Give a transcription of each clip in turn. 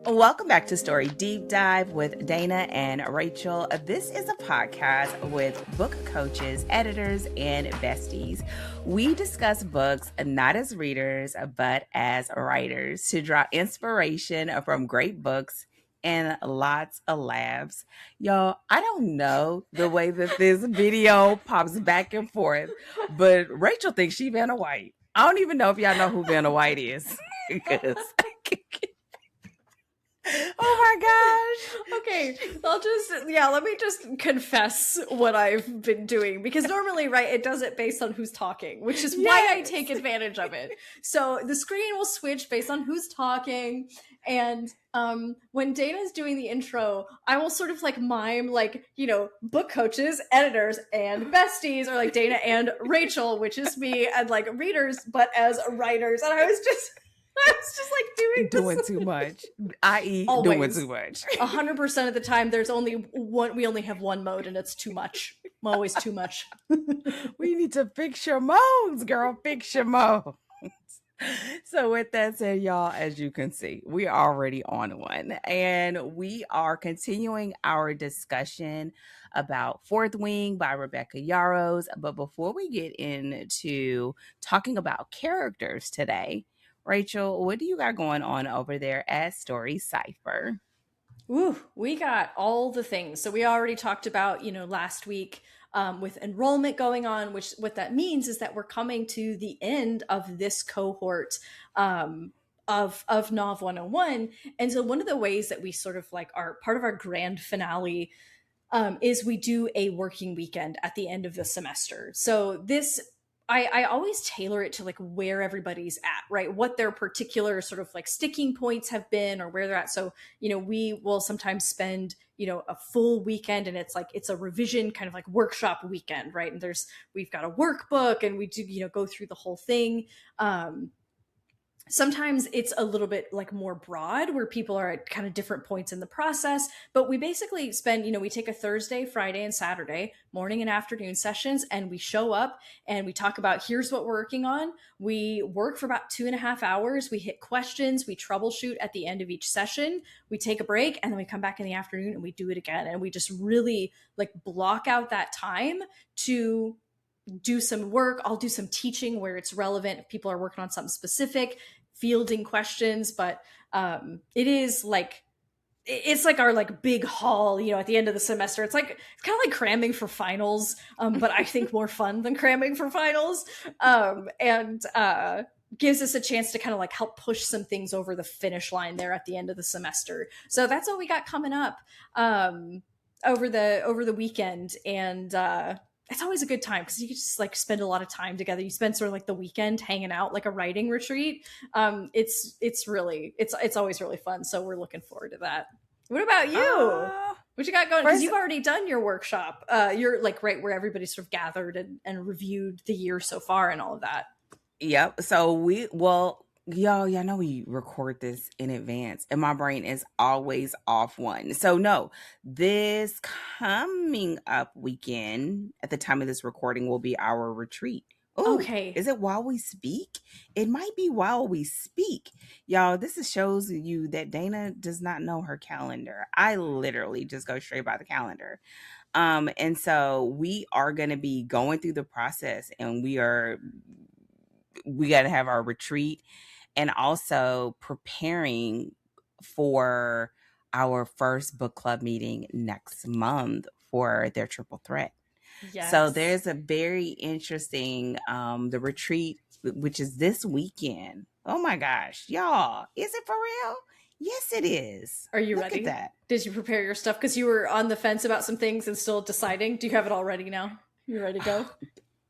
Welcome back to Story Deep Dive with Dana and Rachel. This is a podcast with book coaches, editors, and besties. We discuss books not as readers, but as writers to draw inspiration from great books and lots of laughs. Y'all, I don't know the way that this video pops back and forth, but Rachel thinks she Vanna White. I don't even know if y'all know who Vanna White is. Because oh my gosh. Okay, let me just confess what I've been doing, because normally, right, it does it based on who's talking, which is why I take advantage of it. So the screen will switch based on who's talking, and when Dana's doing the intro, I will sort of like mime, like, you know, book coaches, editors, and besties, or like Dana and Rachel, which is me, and like readers, but as writers. And I was just like doing too much, i.e. doing too much. 100% of the time, there's only one. We only have one mode, and it's too much. Always too much. We need to fix your modes, girl. Fix your modes. So with that said, y'all, as you can see, we are already on one, and we are continuing our discussion about Fourth Wing by Rebecca Yarros. But before we get into talking about characters today, Rachel, what do you got going on over there at Story Cypher? Ooh, we got all the things. So we already talked about, last week with enrollment going on, which what that means is that we're coming to the end of this cohort of Nov 101. And so one of the ways that we sort of like are part of our grand finale is we do a working weekend at the end of the semester. So this I always tailor it to like where everybody's at, right? What their particular sort of like sticking points have been or where they're at. So, we will sometimes spend, a full weekend, and it's a revision kind of like workshop weekend, right? And we've got a workbook, and we do, go through the whole thing. Sometimes it's a little bit like more broad where people are at kind of different points in the process, but we basically spend, we take a Thursday, Friday, and Saturday morning and afternoon sessions, and we show up and we talk about here's what we're working on. We work for about 2.5 hours. We hit questions, we troubleshoot at the end of each session, we take a break, and then we come back in the afternoon and we do it again. And we just really like block out that time to do some work. I'll do some teaching where it's relevant if people are working on something specific, fielding questions, but it's like our like big haul, at the end of the semester. It's kind of like cramming for finals, but I think more fun than cramming for finals, and gives us a chance to kind of like help push some things over the finish line there at the end of the semester. So that's what we got coming up over the weekend, and it's always a good time because you can just like spend a lot of time together. You spend sort of like the weekend hanging out, like a writing retreat. It's always really fun. So we're looking forward to that. What about you? What you got going? Because you've already done your workshop. You're like right where everybody sort of gathered and reviewed the year so far and all of that. Yep. So y'all know we record this in advance, and my brain is always off one. So no, this coming up weekend at the time of this recording will be our retreat. Ooh, okay. Is it while we speak? It might be while we speak. Y'all, this shows you that Dana does not know her calendar. I literally just go straight by the calendar. And so we are going to be going through the process, and we got to have our retreat, and also preparing for our first book club meeting next month for their triple threat. Yes. So there's a very interesting, the retreat, which is this weekend. Oh my gosh, y'all, is it for real? Yes, it is. Are you ready? Look at that. Did you prepare your stuff? Because you were on the fence about some things and still deciding. Do you have it all ready now? You ready to go?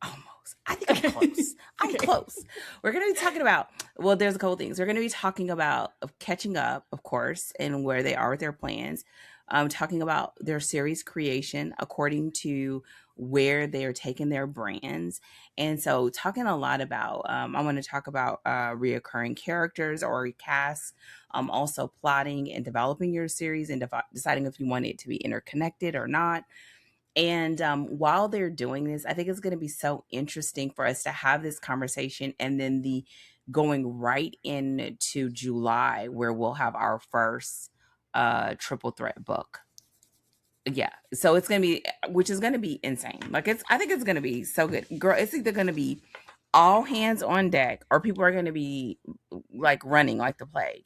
Almost. I think I'm close. I'm close. We're going to be talking about, there's a couple things. We're going to be talking about catching up, of course, and where they are with their plans. Talking about their series creation according to where they're taking their brands. And so talking a lot about, I want to talk about reoccurring characters or casts, also plotting and developing your series and deciding if you want it to be interconnected or not. And while they're doing this, I think it's going to be so interesting for us to have this conversation, and then the going right into July where we'll have our first triple threat book. Yeah, so it's gonna be, which is gonna be insane. Like, I think it's gonna be so good, girl. It's either gonna be all hands on deck, or people are gonna be like running like the plague,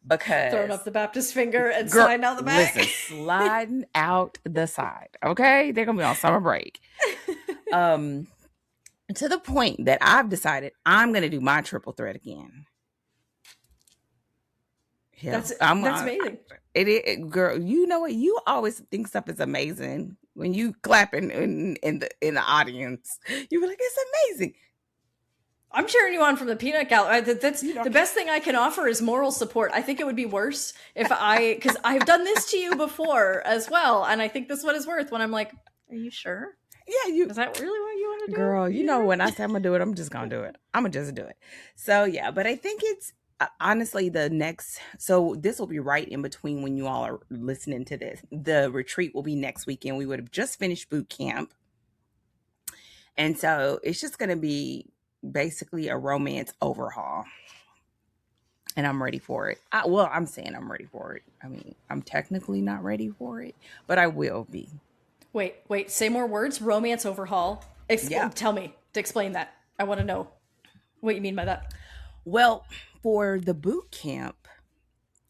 Throwing because up the Baptist finger and girl, sliding out the back. listen, sliding out the side. Okay, they're gonna be on summer break. To the point that I've decided I'm gonna do my triple threat again. Yeah, That's amazing. Girl. You know what? You always think stuff is amazing when you clap in the audience. You be like, it's amazing. I'm cheering you on from the peanut gallery. That's the best thing I can offer is moral support. I think it would be worse if because I've done this to you before as well, and I think this one is worth when I'm like, are you sure? Yeah, is that really what you want to do? Girl, you know, when I say I'm gonna do it, I'm just gonna do it. I'm gonna just do it. So yeah, but I think it's honestly the next. So this will be right in between when you all are listening to this. The retreat will be next weekend. We would have just finished boot camp, and so it's just gonna be basically a romance overhaul. And I'm ready for it. I'm saying I'm ready for it. I mean, I'm technically not ready for it, but I will be. Wait, say more words. Romance overhaul. Tell me to explain that. I want to know what you mean by that. Well, for the boot camp,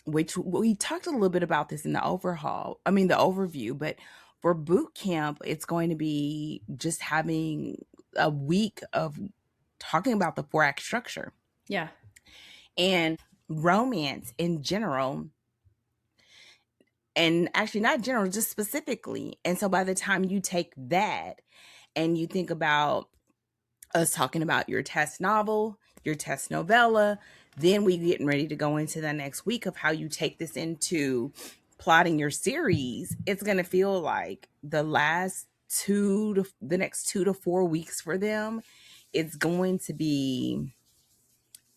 which we talked a little bit about this in the overview, but for boot camp, it's going to be just having a week of talking about the 4-act structure. Yeah. And romance in general, and actually not general, just specifically. And so by the time you take that and you think about us talking about your test novel, your test novella, then we getting ready to go into the next week of how you take this into plotting your series, it's going to feel like the next 2 to 4 weeks for them, it's going to be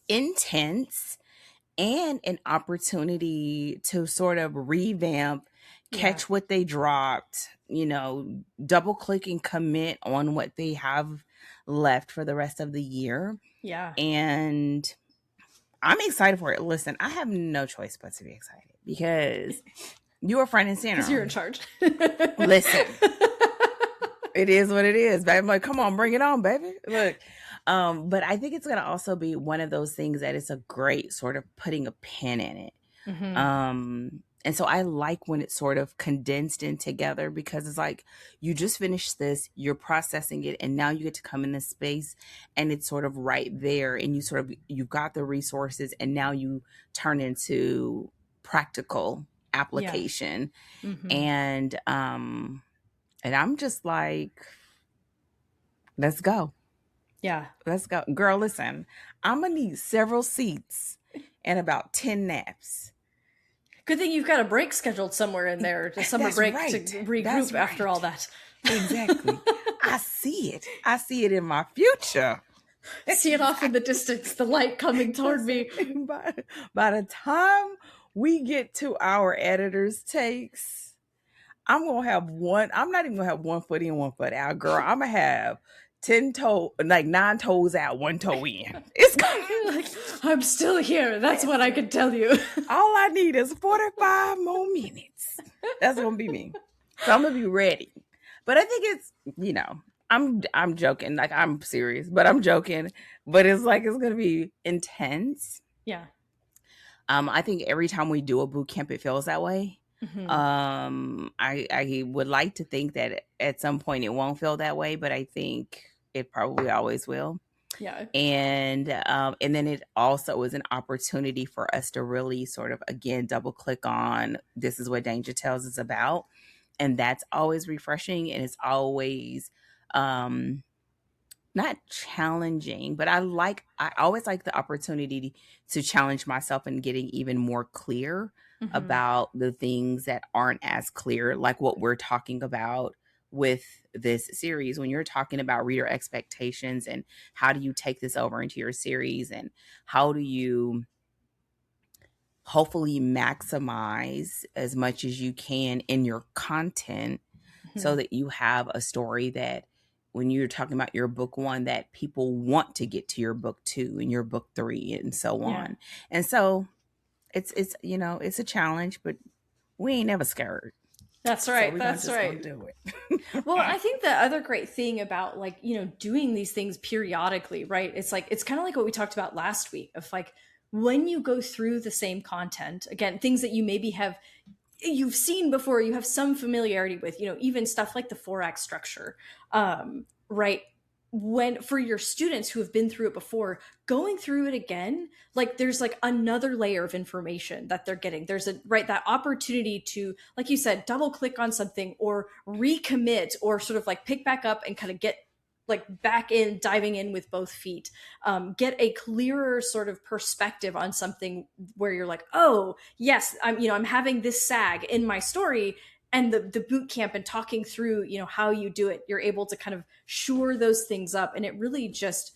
intense and an opportunity to sort of revamp, catch what they dropped, double click and commit on what they have left for the rest of the year. Yeah. And I'm excited for it. Listen, I have no choice but to be excited because you're a front and center. Because you're in charge. Listen, it is what it is, baby. I'm like, come on, bring it on, baby. Look. But I think it's going to also be one of those things that it's a great sort of putting a pin in it. Mm-hmm. And so I like when it's sort of condensed in together, because it's like you just finished this, you're processing it, and now you get to come in this space and it's sort of right there, and you've got the resources, and now you turn into practical application. Yeah. Mm-hmm. And I'm just like, let's go. Yeah. Let's go. Girl, listen, I'm going to need several seats and about 10 naps. Good thing you've got a break scheduled somewhere in there, a summer break to regroup after all that. Exactly. I see it. I see it in my future. See it off in the distance, the light coming toward me. By the time we get to our editor's takes, I'm not even going to have 1 foot in, 1 foot out, girl. I'm going to have 9 toes out, 1 toe in. It's like, I'm still here. That's what I can tell you. All I need is 45 more minutes. That's gonna be me. So I'm gonna be ready. But I think it's, I'm joking. Like, I'm serious, but I'm joking. But it's like it's gonna be intense. Yeah. I think every time we do a boot camp, it feels that way. Mm-hmm. I would like to think that at some point it won't feel that way, but I think it probably always will. Yeah. And then it also is an opportunity for us to really sort of, again, double click on this is what Danja tells us about. And that's always refreshing, and it's always not challenging, but I always like the opportunity to challenge myself and getting even more clear about the things that aren't as clear, like what we're talking about with this series. When you're talking about reader expectations and how do you take this over into your series, and how do you hopefully maximize as much as you can in your content so Mhm. that you have a story that when you're talking about your book one, that people want to get to your book two and your book three and so Yeah. on. And so it's it's a challenge, but we ain't never scared. That's So right. we're gonna That's just gonna right. do it. Well, I think the other great thing about like, doing these things periodically, right? It's like it's kind of like what we talked about last week of like when you go through the same content, again, things that you maybe you've seen before, you have some familiarity with, even stuff like the 4-act structure, right? When for your students who have been through it before, going through it again, like there's like another layer of information that they're getting. There's that opportunity to, like you said, double click on something or recommit or sort of like pick back up and kind of get like back in, diving in with both feet, get a clearer sort of perspective on something where you're like, oh yes, I'm having this sag in my story, and the boot camp and talking through how you do it, you're able to kind of shore those things up, and it really just,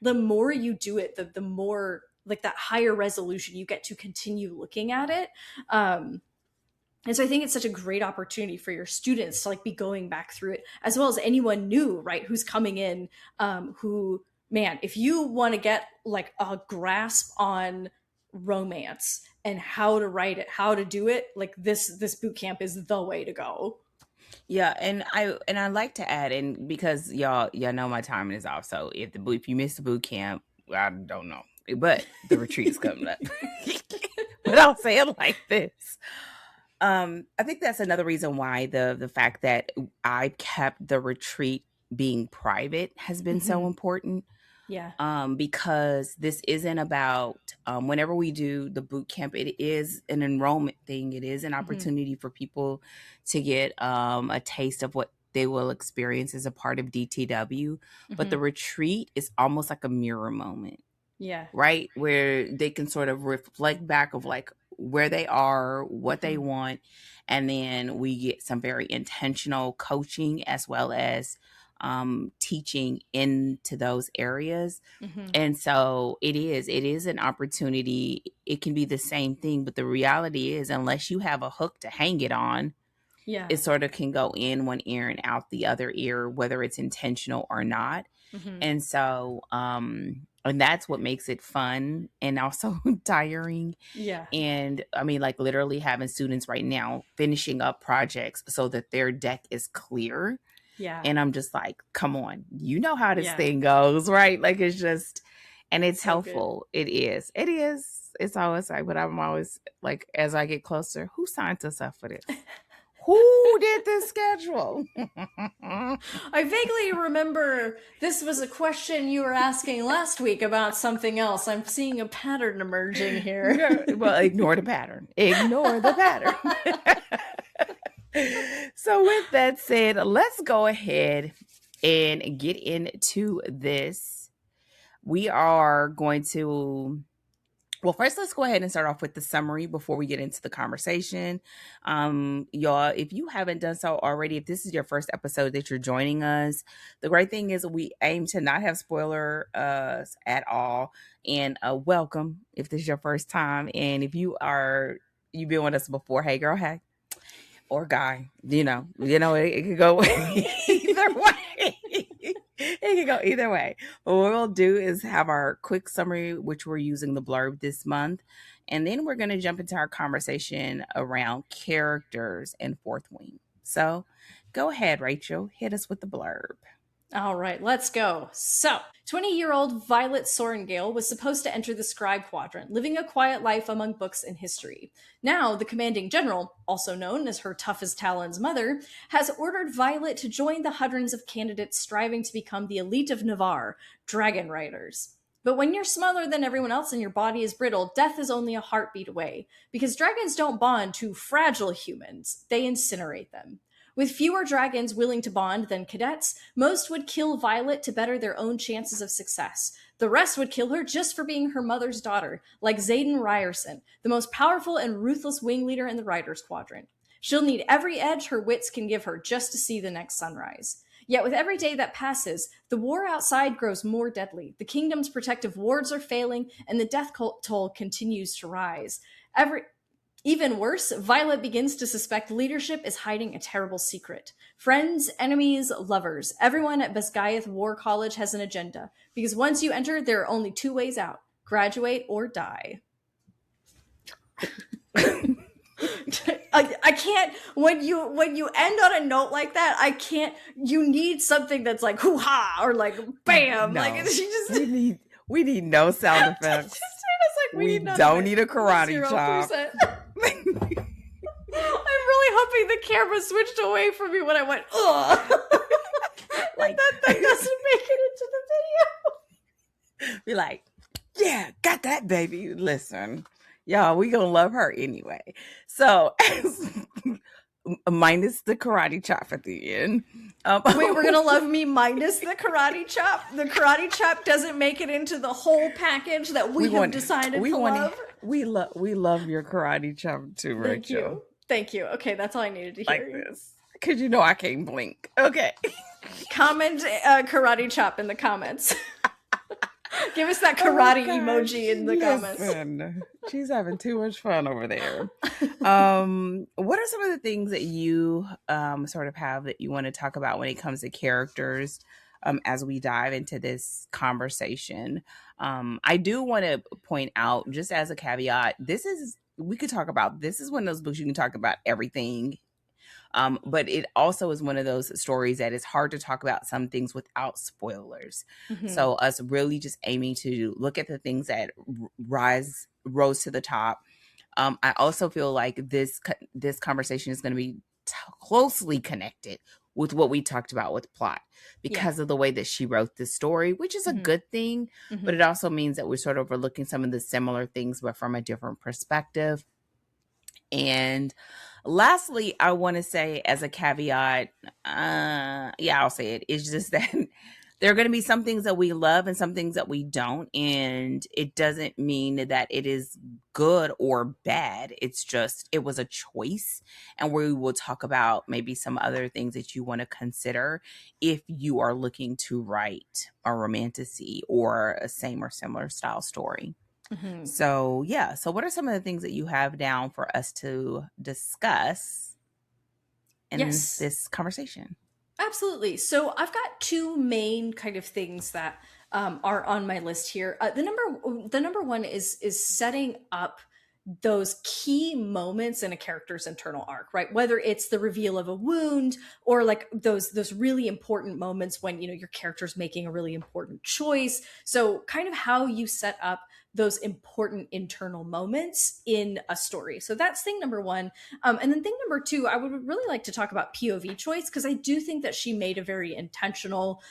the more you do it, the more like that higher resolution you get to continue looking at it. And so I think it's such a great opportunity for your students to like be going back through it, as well as anyone new, right, who's coming in, who, man, if you want to get like a grasp on romance and how to write it, how to do it, like this boot camp is the way to go. Yeah, and I like to add in, because y'all know my timing is off. So if you miss the boot camp, I don't know, but the retreat is coming up. But I'll say it like this. I think that's another reason why the fact that I kept the retreat being private has been so Mhm. important. Yeah. Because this isn't about, whenever we do the boot camp, it is an enrollment thing. It is an Mhm. opportunity for people to get a taste of what they will experience as a part of DTW. But the Mhm. retreat is almost like a mirror moment, Yeah. right? Where they can sort of reflect back of like where they are, what they Mhm. want. And then we get some very intentional coaching as well as teaching into those areas. Mhm. And so it is an opportunity. It can be the same thing, but the reality is, unless you have a hook to hang it on, Yeah. it sort of can go in one ear and out the other ear, whether it's intentional or not. Mhm. And so, and that's what makes it fun and also tiring. Yeah. And I mean, like literally having students right now finishing up projects so that their deck is clear. Yeah. And I'm just like, come on, you know how this Yeah. thing goes, right? Like it's just, and it's So good. helpful. It is. It is. It's always like, but I'm always like, as I get closer, who signed us up for this? Who did this schedule? I vaguely remember this was a question you were asking last week about something else. I'm seeing a pattern emerging here. Well, ignore the pattern. Ignore the pattern. So, with that said, let's go ahead and get into this. We are going to, well, first, let's go ahead and start off with the summary before we get into the conversation. Y'all, if you haven't done so already, if this is your first episode that you're joining us, the great thing is we aim to not have spoiler at all. And welcome if this is your first time. And if you've been with us before, hey girl, hey, or guy, it could go either way. It could go either way. But what we'll do is have our quick summary, which we're using the blurb this month. And then we're going to jump into our conversation around characters and Fourth Wing. So go ahead, Rachel, hit us with the blurb. All right, let's go. So, 20-year-old Violet Sorengale was supposed to enter the Scribe Quadrant, living a quiet life among books and history. Now, the commanding general, also known as her tough as Talon's mother, has ordered Violet to join the hundreds of candidates striving to become the elite of Navarre, dragon riders. But when you're smaller than everyone else and your body is brittle, death is only a heartbeat away. Because dragons don't bond to fragile humans, they incinerate them. With fewer dragons willing to bond than cadets, most would kill Violet to better their own chances of success. The rest would kill her just for being her mother's daughter, like Xaden Ryerson, the most powerful and ruthless wing leader in the Riders Quadrant. She'll need every edge her wits can give her just to see the next sunrise. Yet with every day that passes, the war outside grows more deadly. The kingdom's protective wards are failing, and the death toll continues to rise. Even worse, Violet begins to suspect leadership is hiding a terrible secret. Friends, enemies, lovers, everyone at Basgiath War College has an agenda, because once you enter, there are only two ways out: graduate or die. I can't, when you end on a note like that, I can't. You need something that's like hoo ha or like bam. No, like she just we need no sound effects. like, we don't need a karate 0%. Chop. I'm really hoping the camera switched away from me when I went, ugh. Like that doesn't make it into the video. Be like, yeah, got that, baby. Listen, y'all, we gonna love her anyway. So, minus the karate chop at the end. Wait, we're gonna love me minus the karate chop? The karate chop doesn't make it into the whole package that we have decided to love? We love your karate chop too, Rachel. Thank you. Okay, that's all I needed to hear. Like this. Because you know I can't blink. Okay. Comment karate chop in the comments. Give us that karate emoji in the comments. She's having too much fun over there. What are some of the things that you sort of have that you want to talk about when it comes to characters as we dive into this conversation? I do want to point out, just as a caveat, this is one of those books you can talk about everything. But it also is one of those stories that it's hard to talk about some things without spoilers. Mm-hmm. So us really just aiming to look at the things that rose to the top. I also feel like this conversation is going to be closely connected with what we talked about with plot because of the way that she wrote this story, which is a good thing. Mm-hmm. But it also means that we're sort of overlooking some of the similar things, but from a different perspective. And lastly, I want to say as a caveat, I'll say it. It's just that there are going to be some things that we love and some things that we don't. And it doesn't mean that it is good or bad. It's just, it was a choice. And we will talk about maybe some other things that you want to consider if you are looking to write a romantasy or a same or similar style story. Mm-hmm. So what are some of the things that you have down for us to discuss in this conversation? Absolutely. So I've got two main kind of things that are on my list here. The number one is setting up those key moments in a character's internal arc, right? Whether it's the reveal of a wound or like those really important moments when, your character's making a really important choice. So kind of how you set up those important internal moments in a story. So that's thing number one. And then thing number two, I would really like to talk about POV choice, because I do think that she made a very intentional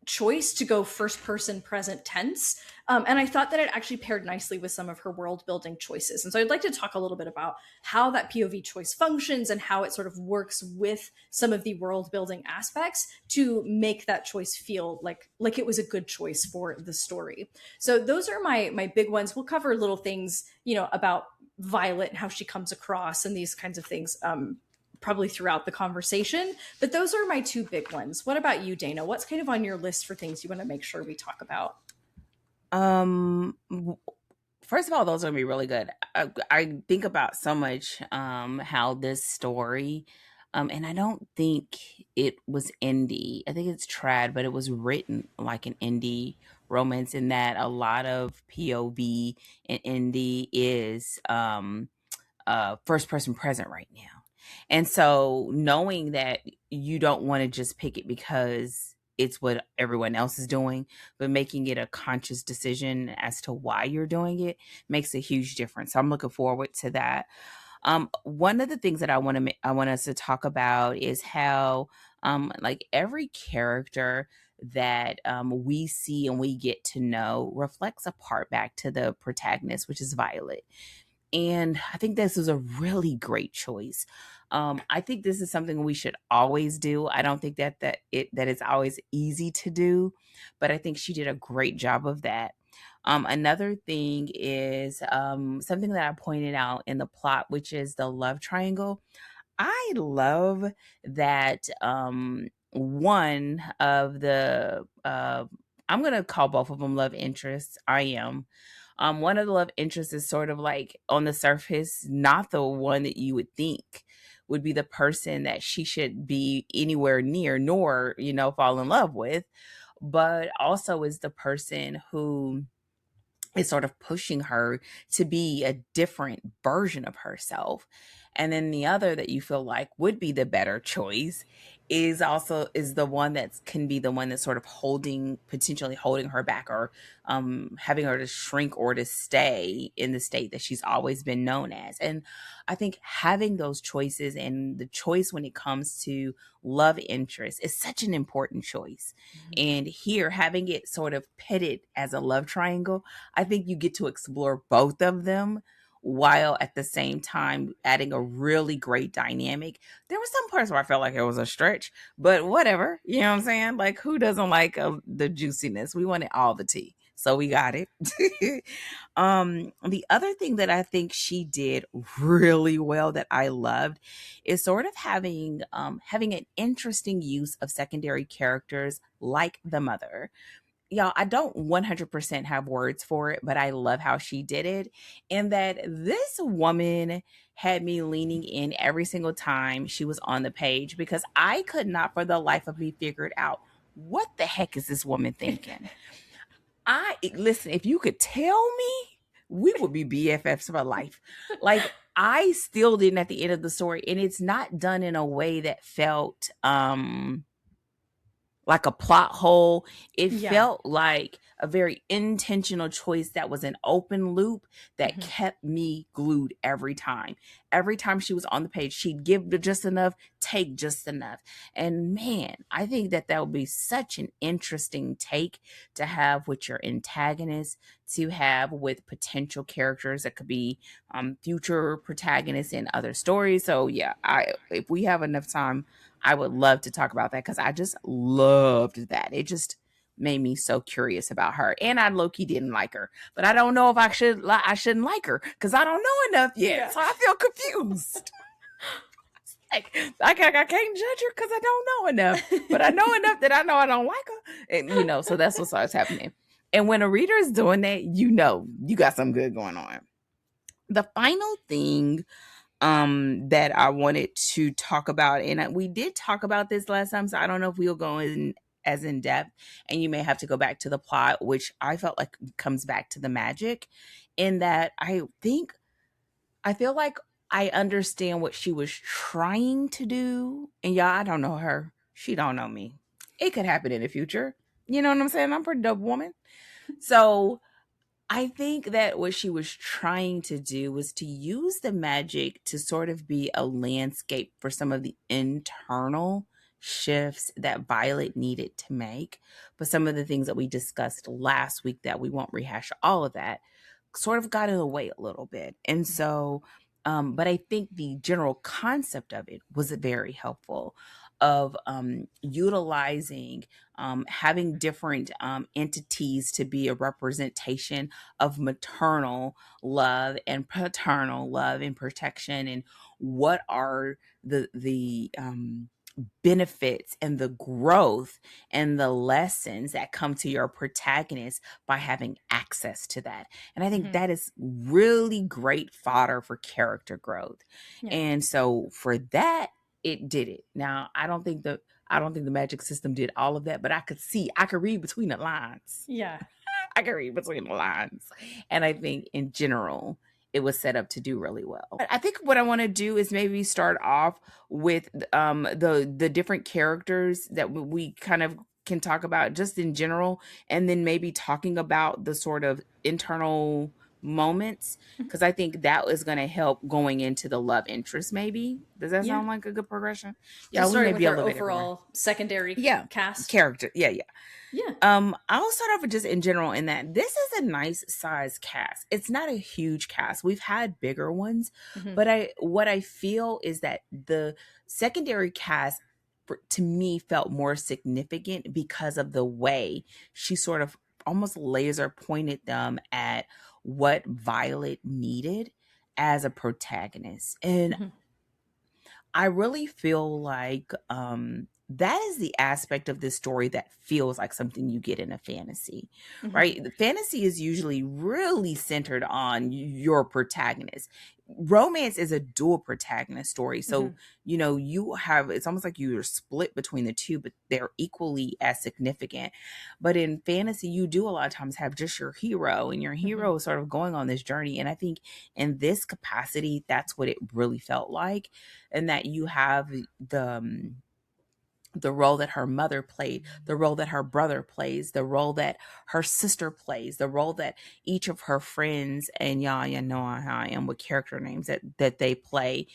choice to go first person present tense. And I thought that it actually paired nicely with some of her world building choices. And so I'd like to talk a little bit about how that POV choice functions and how it sort of works with some of the world building aspects to make that choice feel like it was a good choice for the story. So those are my big ones. We'll cover little things, about Violet and how she comes across and these kinds of things probably throughout the conversation, but those are my two big ones. What about you, Dana? What's kind of on your list for things you want to make sure we talk about? First of all, those are gonna be really good. I think about so much how this story, and I don't think it was indie. I think it's trad, but it was written like an indie romance in that a lot of POV in indie is first person present right now. And so knowing that you don't want to just pick it because it's what everyone else is doing, but making it a conscious decision as to why you're doing it makes a huge difference. So I'm looking forward to that. One of the things that I want us to talk about is how like every character that we see and we get to know reflects a part back to the protagonist, which is Violet. And I think this is a really great choice. I think this is something we should always do. I don't think that it's always easy to do, but I think she did a great job of that. Another thing is something that I pointed out in the plot, which is the love triangle. I love that one of the I'm going to call both of them love interests. I am. One of the love interests is sort of like on the surface, not the one that you would think would be the person that she should be anywhere near, nor, fall in love with, but also is the person who is sort of pushing her to be a different version of herself. And then the other that you feel like would be the better choice is the one that can be the one that's sort of potentially holding her back, or having her to shrink or to stay in the state that she's always been known as. And I think having those choices, and the choice when it comes to love interest, is such an important choice. And here, having it sort of pitted as a love triangle, I think you get to explore both of them while at the same time adding a really great dynamic. There were some parts where I felt like it was a stretch, but whatever. You know what I'm saying? Like, who doesn't like the juiciness? We wanted all the tea. So we got it. The other thing that I think she did really well that I loved is sort of having an interesting use of secondary characters like the mother. Y'all, I don't 100% have words for it, but I love how she did it. And that this woman had me leaning in every single time she was on the page, because I could not for the life of me figure it out. What the heck is this woman thinking? Listen, if you could tell me, we would be BFFs for life. Like, I still didn't at the end of the story, and it's not done in a way that felt like a plot hole. It felt like a very intentional choice that was an open loop that kept me glued every time. Every time she was on the page, she'd give just enough, take just enough. And man, I think that would be such an interesting take to have with your antagonist, to have with potential characters that could be future protagonists in other stories. So yeah, if we have enough time, I would love to talk about that, because I just loved that. It just made me so curious about her. And I low-key didn't like her, but I don't know if I shouldn't like her, because I don't know enough yet. Yeah. So I feel confused. I can't judge her because I don't know enough, but I know enough that I know I don't like her. And, so that's what starts happening. And when a reader is doing that, you got something good going on. The final thing that I wanted to talk about, and we did talk about this last time, so I don't know if we'll go in as in depth, and you may have to go back to the plot, which I felt like comes back to the magic, in that I feel like I understand what she was trying to do. And y'all, I don't know her. She don't know me. It could happen in the future. You know what I'm saying? I'm a pretty dope woman. So I think that what she was trying to do was to use the magic to sort of be a landscape for some of the internal shifts that Violet needed to make. But some of the things that we discussed last week, that we won't rehash all of that, sort of got in the way a little bit. And so, but I think the general concept of it was very helpful, of utilizing having different entities to be a representation of maternal love and paternal love and protection, and what are the benefits and the growth and the lessons that come to your protagonist by having access to that. And I think that is really great fodder for character growth. Yeah. And so for that, it did it. Now, I don't think the magic system did all of that, but I could read between the lines. Yeah. I could read between the lines. And I think in general, it was set up to do really well. I think what I want to do is maybe start off with the different characters that we kind of can talk about just in general, and then maybe talking about the sort of internal moments, because I think that is going to help going into the love interest. Maybe does that sound like a good progression? Yeah, so starting with our overall secondary cast character. Yeah. I'll start off with just in general, in that this is a nice size cast. It's not a huge cast. We've had bigger ones, but what I feel is that the secondary cast to me felt more significant because of the way she sort of almost laser pointed them at what Violet needed as a protagonist. And I really feel like that is the aspect of this story that feels like something you get in a fantasy, Mm-hmm. right? The fantasy is usually really centered on your protagonist. Romance is a dual protagonist story. So, Mm-hmm. you have, it's almost like you're split between the two, but they're equally as significant. But in fantasy, you do a lot of times have just your hero, and your Mm-hmm. hero is sort of going on this journey. And I think in this capacity, that's what it really felt like. And that you have the role that her mother played, the role that her brother plays, the role that her sister plays, the role that each of her friends, and y'all, you know how I am with character names, that they play.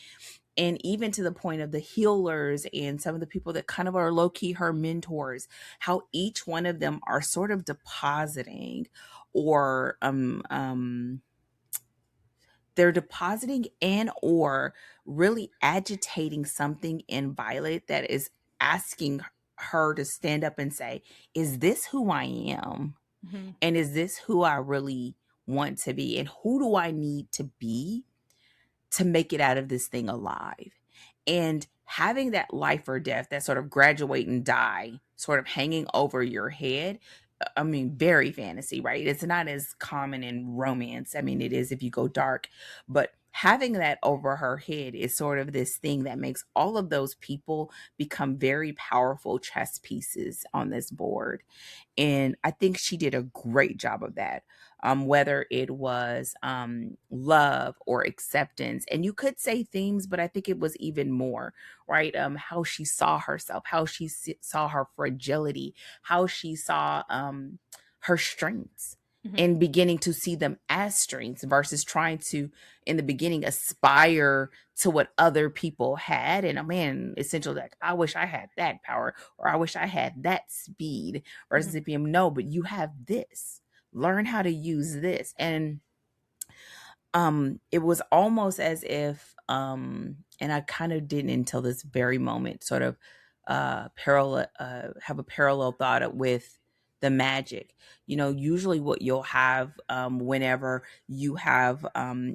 And even to the point of the healers and some of the people that kind of are low-key her mentors, how each one of them are sort of depositing or they're depositing and or really agitating something in Violet that is asking her to stand up and say, is this who I am? Mm-hmm. And is this who I really want to be? And who do I need to be to make it out of this thing alive? And having that life or death, that sort of graduate and die sort of hanging over your head, I mean, very fantasy, right? It's not as common in romance. I mean, it is if you go dark, but having that over her head is sort of this thing that makes all of those people become very powerful chess pieces on this board. And I think she did a great job of that. Whether it was love or acceptance, and you could say themes, but I think it was even more, right? How she saw herself, how she saw her fragility, how she saw her strengths, Mm-hmm. and beginning to see them as strengths versus trying to, in the beginning, aspire to what other people had. And a man essentially like, I wish I had that power, or I wish I had that speed, Mm-hmm. versus if you no, but you have this. Learn how to use this. And it was almost as if and I kind of didn't until this very moment sort of parallel have a parallel thought with the magic. Usually what you'll have whenever you have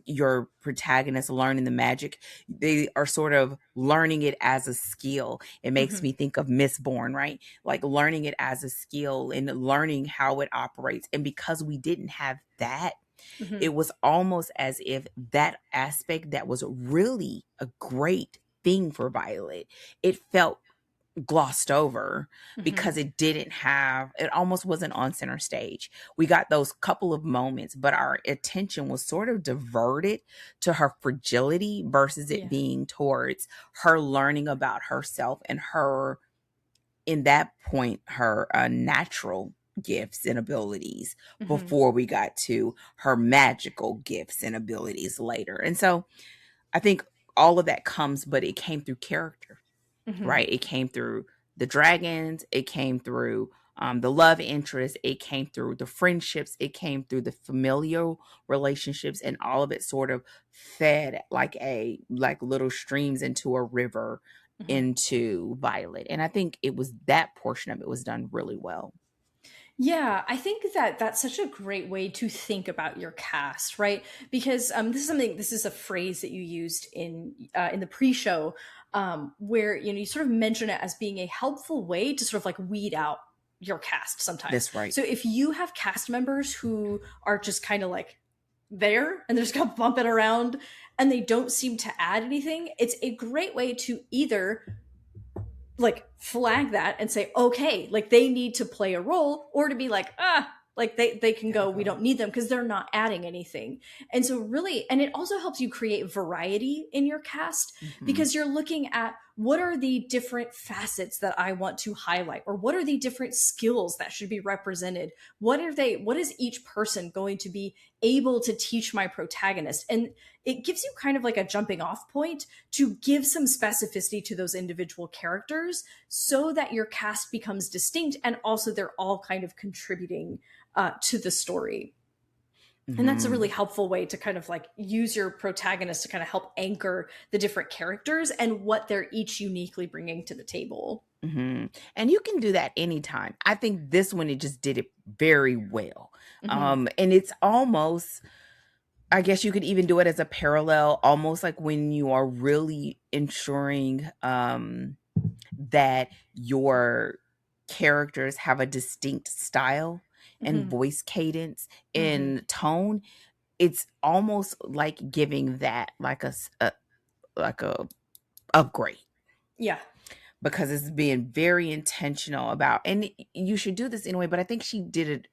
your protagonist learning the magic, they are sort of learning it as a skill. It makes Mm-hmm. me think of Mistborn, right? Like learning it as a skill and learning how it operates. And because we didn't have that, Mm-hmm. it was almost as if that aspect that was really a great thing for Violet, it felt glossed over Mm-hmm. because it almost wasn't on center stage. We got those couple of moments, but our attention was sort of diverted to her fragility versus it Yeah. being towards her learning about herself and her, in that point, her natural gifts and abilities Mm-hmm. before we got to her magical gifts and abilities later. And so I think all of that comes, but it came through character, Mm-hmm. right? It came through the dragons, it came through the love interest, it came through the friendships, it came through the familial relationships, and all of it sort of fed like little streams into a river Mm-hmm. into Violet. And I think it was that portion of it was done really well. Yeah, I think that that's such a great way to think about your cast, right? Because this is a phrase that you used in the pre-show, where you sort of mention it as being a helpful way to sort of like weed out your cast sometimes. That's right. So if you have cast members who are just kind of like there and they're just kind of bumping around and they don't seem to add anything, it's a great way to either like flag that and say okay, like they need to play a role, or to be like like they can go, we don't need them because they're not adding anything. And so really, and it also helps you create variety in your cast, Mm-hmm. because you're looking at what are the different facets that I want to highlight, or what are the different skills that should be represented, what is each person going to be able to teach my protagonist. And it gives you kind of like a jumping off point to give some specificity to those individual characters so that your cast becomes distinct, and also they're all kind of contributing to the story. And that's a Mm-hmm. really helpful way to kind of like use your protagonist to kind of help anchor the different characters and what they're each uniquely bringing to the table. Mm-hmm. And you can do that anytime. I think this one, it just did it very well. Mm-hmm. And it's almost, I guess you could even do it as a parallel, almost like when you are really ensuring that your characters have a distinct style and voice cadence and tone, it's almost like giving that like a upgrade. Yeah. Because it's being very intentional about, and you should do this anyway, but I think she did it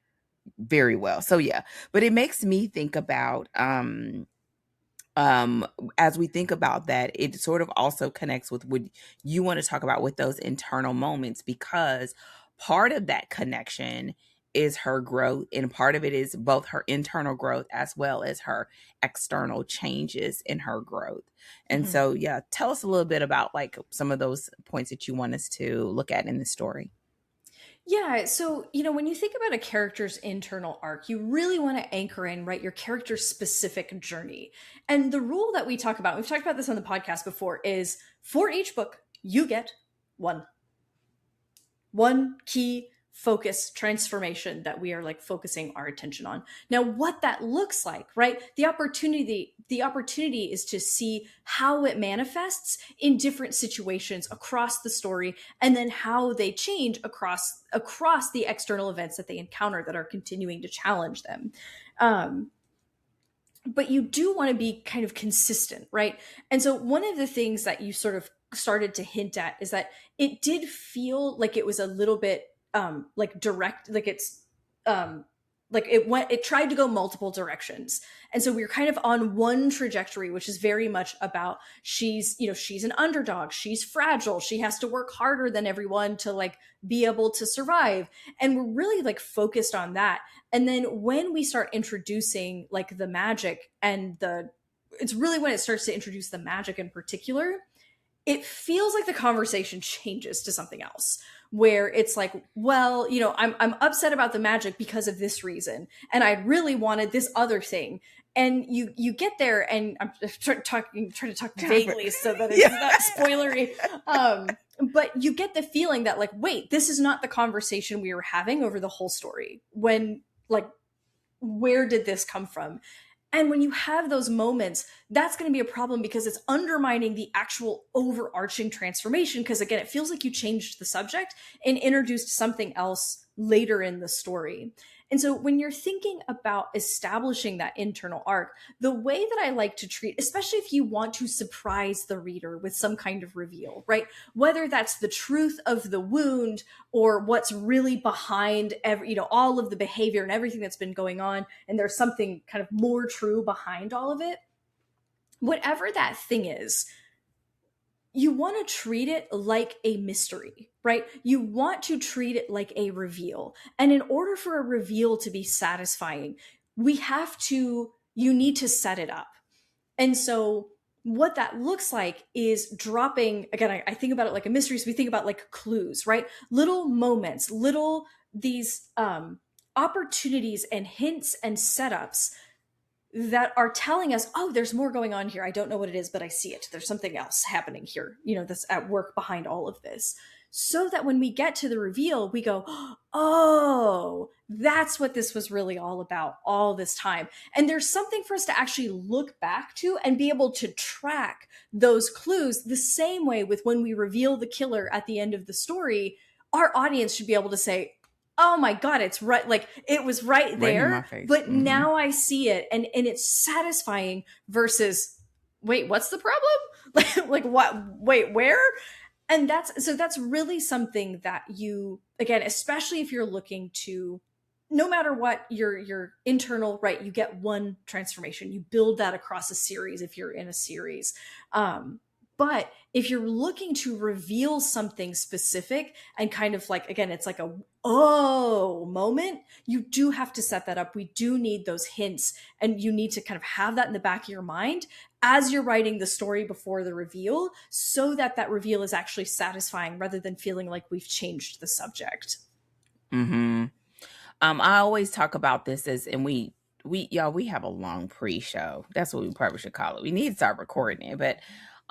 very well. So yeah, but it makes me think about as we think about that, it sort of also connects with what you want to talk about with those internal moments, because part of that connection is her growth, and part of it is both her internal growth as well as her external changes in her growth. And so yeah, tell us a little bit about like some of those points that you want us to look at in the story. Yeah, so when you think about a character's internal arc, you really want to anchor in, right, your character's specific journey. And the rule that we talk about, we've talked about this on the podcast before, is for each book, you get one key focus transformation that we are like focusing our attention on. Now, what that looks like, right? The opportunity is to see how it manifests in different situations across the story, and then how they change across the external events that they encounter that are continuing to challenge them. But you do want to be kind of consistent, right? And so one of the things that you sort of started to hint at is that it did feel like it was a little bit like direct, like it's like it tried to go multiple directions. And so we were kind of on one trajectory, which is very much about she's an underdog, she's fragile, she has to work harder than everyone to like be able to survive. And we're really like focused on that. And then when we start introducing like the magic it's really when it starts to introduce the magic in particular, it feels like the conversation changes to something else, where it's like, well, I'm upset about the magic because of this reason, and I really wanted this other thing. And you get there, and I'm trying to talk vaguely so that it's not spoilery. But you get the feeling that like, wait, this is not the conversation we were having over the whole story. When like, where did this come from? And when you have those moments, that's going to be a problem because it's undermining the actual overarching transformation. Because again, it feels like you changed the subject and introduced something else later in the story. And so when you're thinking about establishing that internal arc, the way that I like to treat, especially if you want to surprise the reader with some kind of reveal, right? Whether that's the truth of the wound or what's really behind all of the behavior and everything that's been going on, and there's something kind of more true behind all of it, whatever that thing is, you want to treat it like a mystery, right? You want to treat it like a reveal. And in order for a reveal to be satisfying, you need to set it up. And so what that looks like is dropping, again, I think about it like a mystery. So we think about like clues, right? Little moments, these opportunities and hints and setups that are telling us, oh, there's more going on here. I don't know what it is, but I see it. There's something else happening here, that's at work behind all of this. So that when we get to the reveal, we go, oh, that's what this was really all about all this time. And there's something for us to actually look back to and be able to track those clues the same way with when we reveal the killer at the end of the story. Our audience should be able to say, oh my God, it's right. Like it was right there, but now I see it. And it's satisfying versus, wait, what's the problem? like what, wait, where? And that's really something that you, again, especially if you're looking to, no matter what your internal, right, you get one transformation, you build that across a series if you're in a series. But if you're looking to reveal something specific and kind of like, again, it's like a oh moment, you do have to set that up. We do need those hints, and you need to kind of have that in the back of your mind as you're writing the story before the reveal, so that that reveal is actually satisfying rather than feeling like we've changed the subject. I always talk about this and we have a long pre-show. That's what we probably should call it. We need to start recording it, but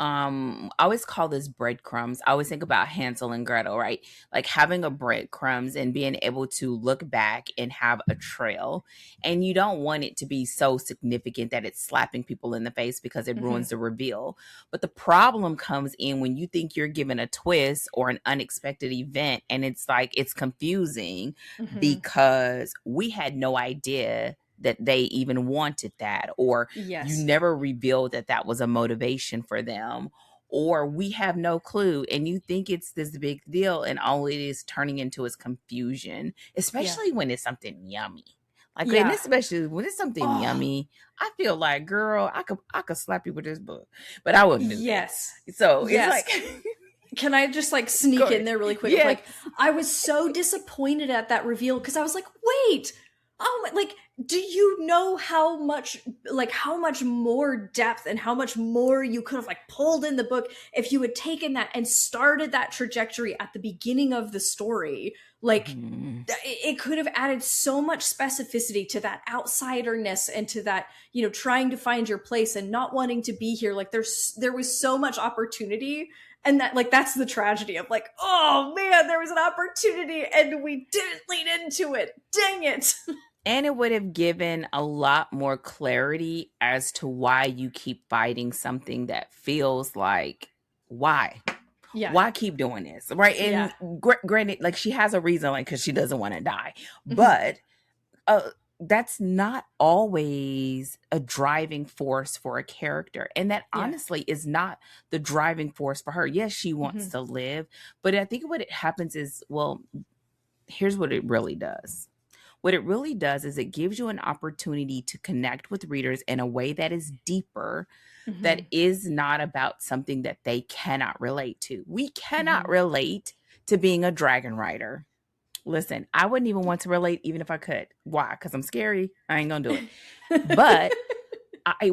I always call this breadcrumbs. I always think about Hansel and Gretel, right? Like having a breadcrumbs and being able to look back and have a trail. And you don't want it to be so significant that it's slapping people in the face because it ruins the reveal. But the problem comes in when you think you're given a twist or an unexpected event, and it's like it's confusing because we had no idea that they even wanted that, or you never revealed that that was a motivation for them, or we have no clue and you think it's this big deal and all it is turning into is confusion, especially when it's something yummy. Like, and especially when it's something yummy, I feel like, girl, I could slap you with this book, but I wouldn't do that. So it's like can I just like sneak in there really quick? Yes. Like, I was so disappointed at that reveal because I was like, wait, oh my, like, do you know how much more depth and how much more you could have like pulled in the book if you had taken that and started that trajectory at the beginning of the story? Like, it could have added so much specificity to that outsiderness and to that, you know, trying to find your place and not wanting to be here. Like, there was so much opportunity. And that, like, that's the tragedy of like, oh man, there was an opportunity and we didn't lean into it. Dang it. And it would have given a lot more clarity as to why you keep fighting something that feels like, why? Yeah. Why keep doing this? Right. And granted, like, she has a reason, like, because she doesn't want to die. But that's not always a driving force for a character. And that honestly is not the driving force for her. Yes, she wants to live. But I think what it happens is, well, here's what it really does. What it really does is it gives you an opportunity to connect with readers in a way that is deeper, that is not about something that they cannot relate to. We cannot relate to being a dragon rider. Listen, I wouldn't even want to relate even if I could. Why? Because I'm scary. I ain't gonna do it.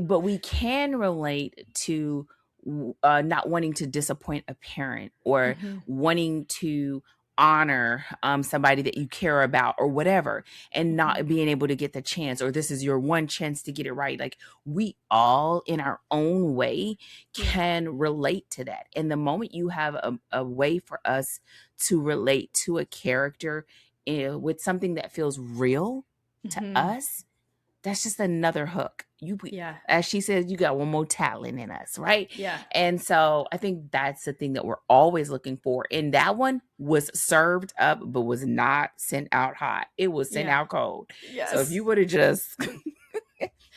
But we can relate to not wanting to disappoint a parent, or wanting to honor somebody that you care about or whatever, and not being able to get the chance, or this is your one chance to get it right. Like, we all in our own way can relate to that. And the moment you have a way for us to relate to a character with something that feels real to us, that's just another hook. As she says, you got one more talent in us, right? Yeah. And so I think that's the thing that we're always looking for. And that one was served up, but was not sent out hot. It was sent out cold. Yes. So if you would have just,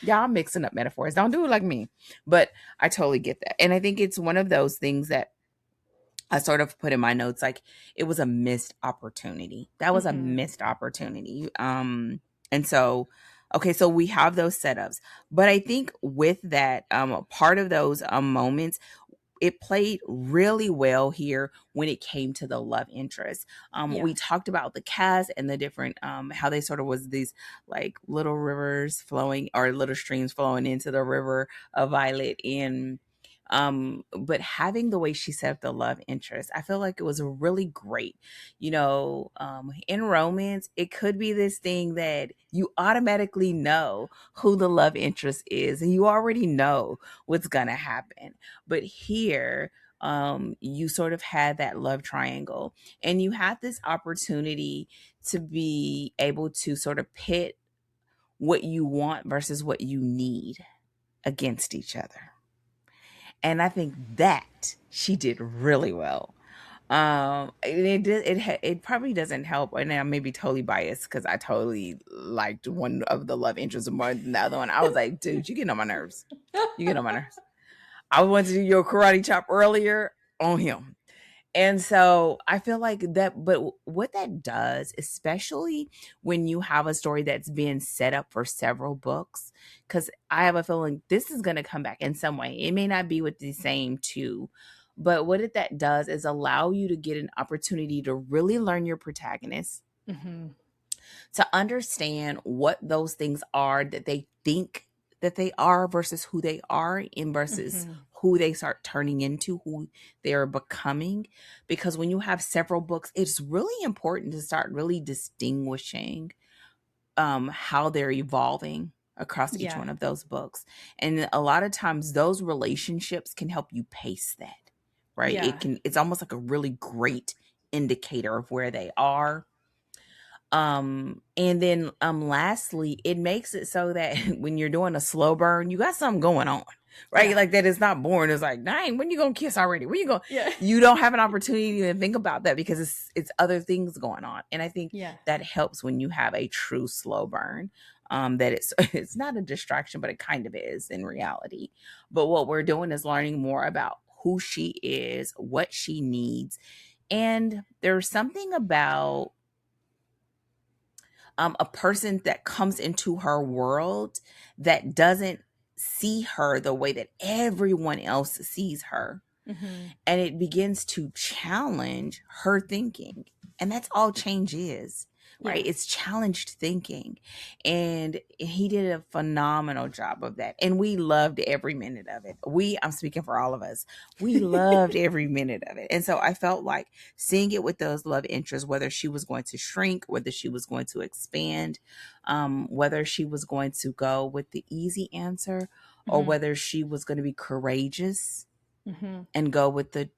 y'all mixing up metaphors, don't do it like me. But I totally get that. And I think it's one of those things that I sort of put in my notes, like, it was a missed opportunity. That was a missed opportunity. And so, okay, so we have those setups, but I think with that, part of those moments, it played really well here when it came to the love interest. We talked about the cast and the different, how they sort of was these like little rivers flowing, or little streams flowing into the river of Violet. And but having the way she set up the love interest, I feel like it was really great. You know, in romance, it could be this thing that you automatically know who the love interest is, and you already know what's gonna happen. But here, you sort of had that love triangle, and you had this opportunity to be able to sort of pit what you want versus what you need against each other. And I think that she did really well. It probably doesn't help, and I may be totally biased because I totally liked one of the love interests more than the other one. I was like, dude, you get on my nerves. You get on my nerves. I went to do your karate chop earlier on him. And so I feel like that, but what that does, especially when you have a story that's being set up for several books, because I have a feeling this is going to come back in some way. It may not be with the same two, but what that does is allow you to get an opportunity to really learn your protagonist, to understand what those things are that they think that they are versus who they are, and versus who they start turning into, who they're becoming. Because when you have several books, it's really important to start really distinguishing how they're evolving across each Yeah. one of those books. And a lot of times those relationships can help you pace that, right? Yeah. It's almost like a really great indicator of where they are. And then lastly, it makes it so that when you're doing a slow burn, you got something going on, right? Yeah. Like that it's not boring. It's like, dang, when you gonna kiss already? When you going Yeah. you don't have an opportunity to think about that because it's other things going on. And I think Yeah. that helps when you have a true slow burn. That it's not a distraction, but it kind of is in reality. But what we're doing is learning more about who she is, what she needs. And there's something about a person that comes into her world that doesn't see her the way that everyone else sees her. Mm-hmm. And it begins to challenge her thinking. And that's all change is, right? Yeah. It's challenged thinking. And he did a phenomenal job of that. And we loved every minute of it. I'm speaking for all of us. We loved every minute of it. And so I felt like seeing it with those love interests, whether she was going to shrink, whether she was going to expand, whether she was going to go with the easy answer, or Mm-hmm. whether she was going to be courageous Mm-hmm. and go with the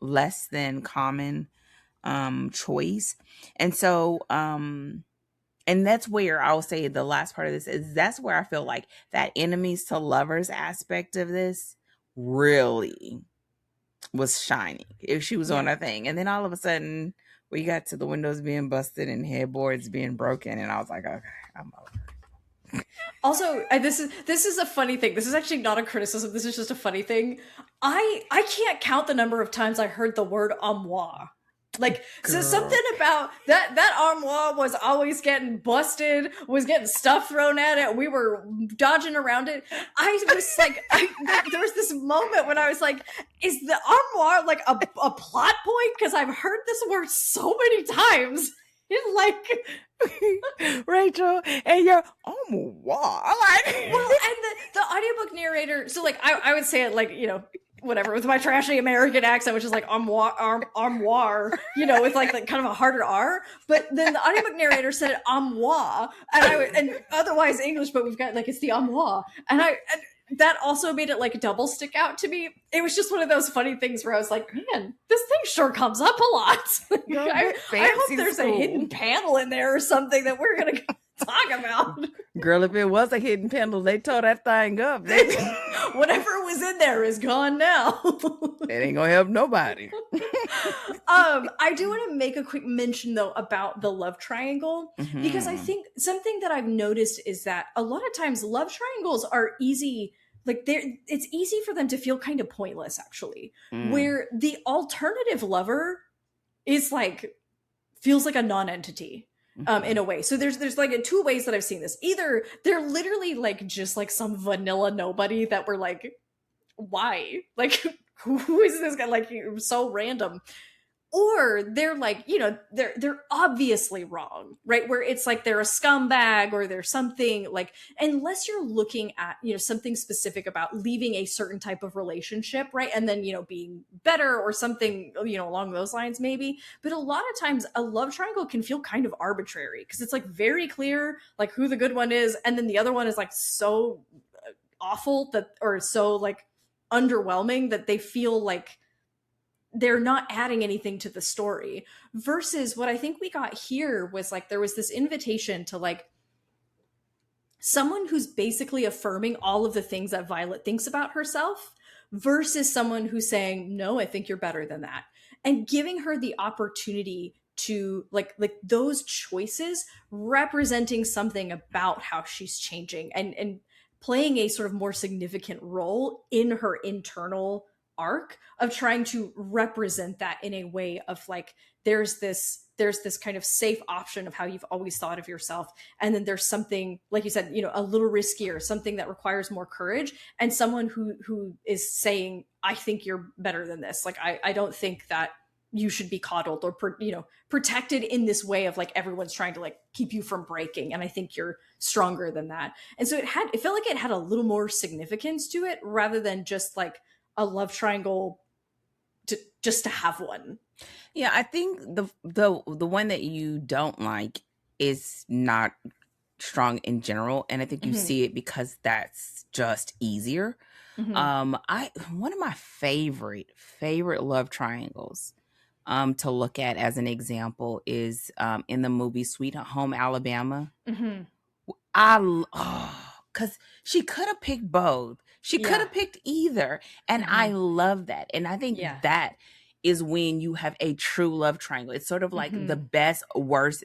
less than common choice. And so and that's where I'll say the last part of this is that's where I feel like that enemies to lovers aspect of this really was shining if she was on a thing. And then all of a sudden we got to the windows being busted and headboards being broken, and I was like, okay, I'm over. Also, this is a funny thing. This is actually not a criticism. This is just a funny thing. I can't count the number of times I heard the word armoire. Like, so something about that armoire was always getting busted, was getting stuff thrown at it. We were dodging around it. I was like, there was this moment when I was like, is the armoire like a plot point? Because I've heard this word so many times. It's like Rachel and your armoire. Like, well, and the audiobook narrator. So like, I would say it like, whatever, with my trashy American accent, which is like armoire, with like the kind of a harder R. But then the audiobook narrator said it armoire, and otherwise English, but we've got like it's the armoire, and that also made it like double stick out to me. It was just one of those funny things where I was like, man, this thing sure comes up a lot. I hope there's a hidden panel in there or something that we're gonna talk about. Girl, if it was a hidden panel, they tore that thing up. Whatever was in there is gone now. It ain't gonna help nobody. I do want to make a quick mention though about the love triangle, because I think something that I've noticed is that a lot of times love triangles are easy. Like it's easy for them to feel kind of pointless, actually, where the alternative lover is like feels like a non-entity. In a way. So there's like two ways that I've seen this. Either they're literally like just like some vanilla nobody that we're like, why? Like, who is this guy? Like, so random. Or they're like, they're obviously wrong, right? Where it's like they're a scumbag or they're something like, unless you're looking at, something specific about leaving a certain type of relationship, right? And then, being better or something, along those lines maybe. But a lot of times a love triangle can feel kind of arbitrary because it's like very clear, like who the good one is. And then the other one is like so awful or so like underwhelming that they feel like they're not adding anything to the story, versus what I think we got here was like, there was this invitation to like someone who's basically affirming all of the things that Violet thinks about herself versus someone who's saying, no, I think you're better than that. And giving her the opportunity to like those choices representing something about how she's changing and playing a sort of more significant role in her internal arc of trying to represent that in a way of like, there's this kind of safe option of how you've always thought of yourself. And then there's something, like you said, a little riskier, something that requires more courage, and someone who is saying, I think you're better than this. Like, I don't think that you should be coddled or, protected in this way of like, everyone's trying to like keep you from breaking. And I think you're stronger than that. And so it felt like it had a little more significance to it rather than just like a love triangle just to have one. Yeah, I think the one that you don't like is not strong in general, and I think you Mm-hmm. see it because that's just easier. Mm-hmm. I One of my favorite love triangles to look at as an example is in the movie Sweet Home Alabama. Mm-hmm. Because she could have picked both. She could Yeah. have picked either. And I Mm-hmm. love that. And I think Yeah. that is when you have a true love triangle. It's sort of like Mm-hmm. the best worst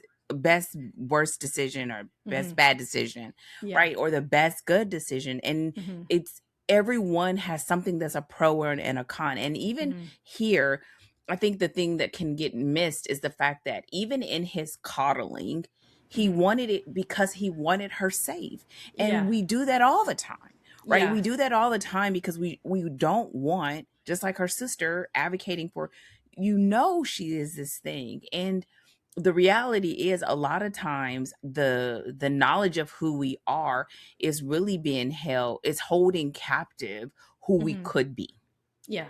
decision, or Mm-hmm. best bad decision, Yeah. right? Or the best good decision. And Mm-hmm. it's everyone has something that's a pro and a con. And even Mm-hmm. here, I think the thing that can get missed is the fact that even in his coddling, he Mm-hmm. wanted it because he wanted her safe. And Yeah. we do that all the time, right? Yeah. We do that all the time because we don't want, just like her sister advocating for, she is this thing. And the reality is, a lot of times the knowledge of who we are is really being held, is holding captive who we Mm-hmm. could be. Yeah.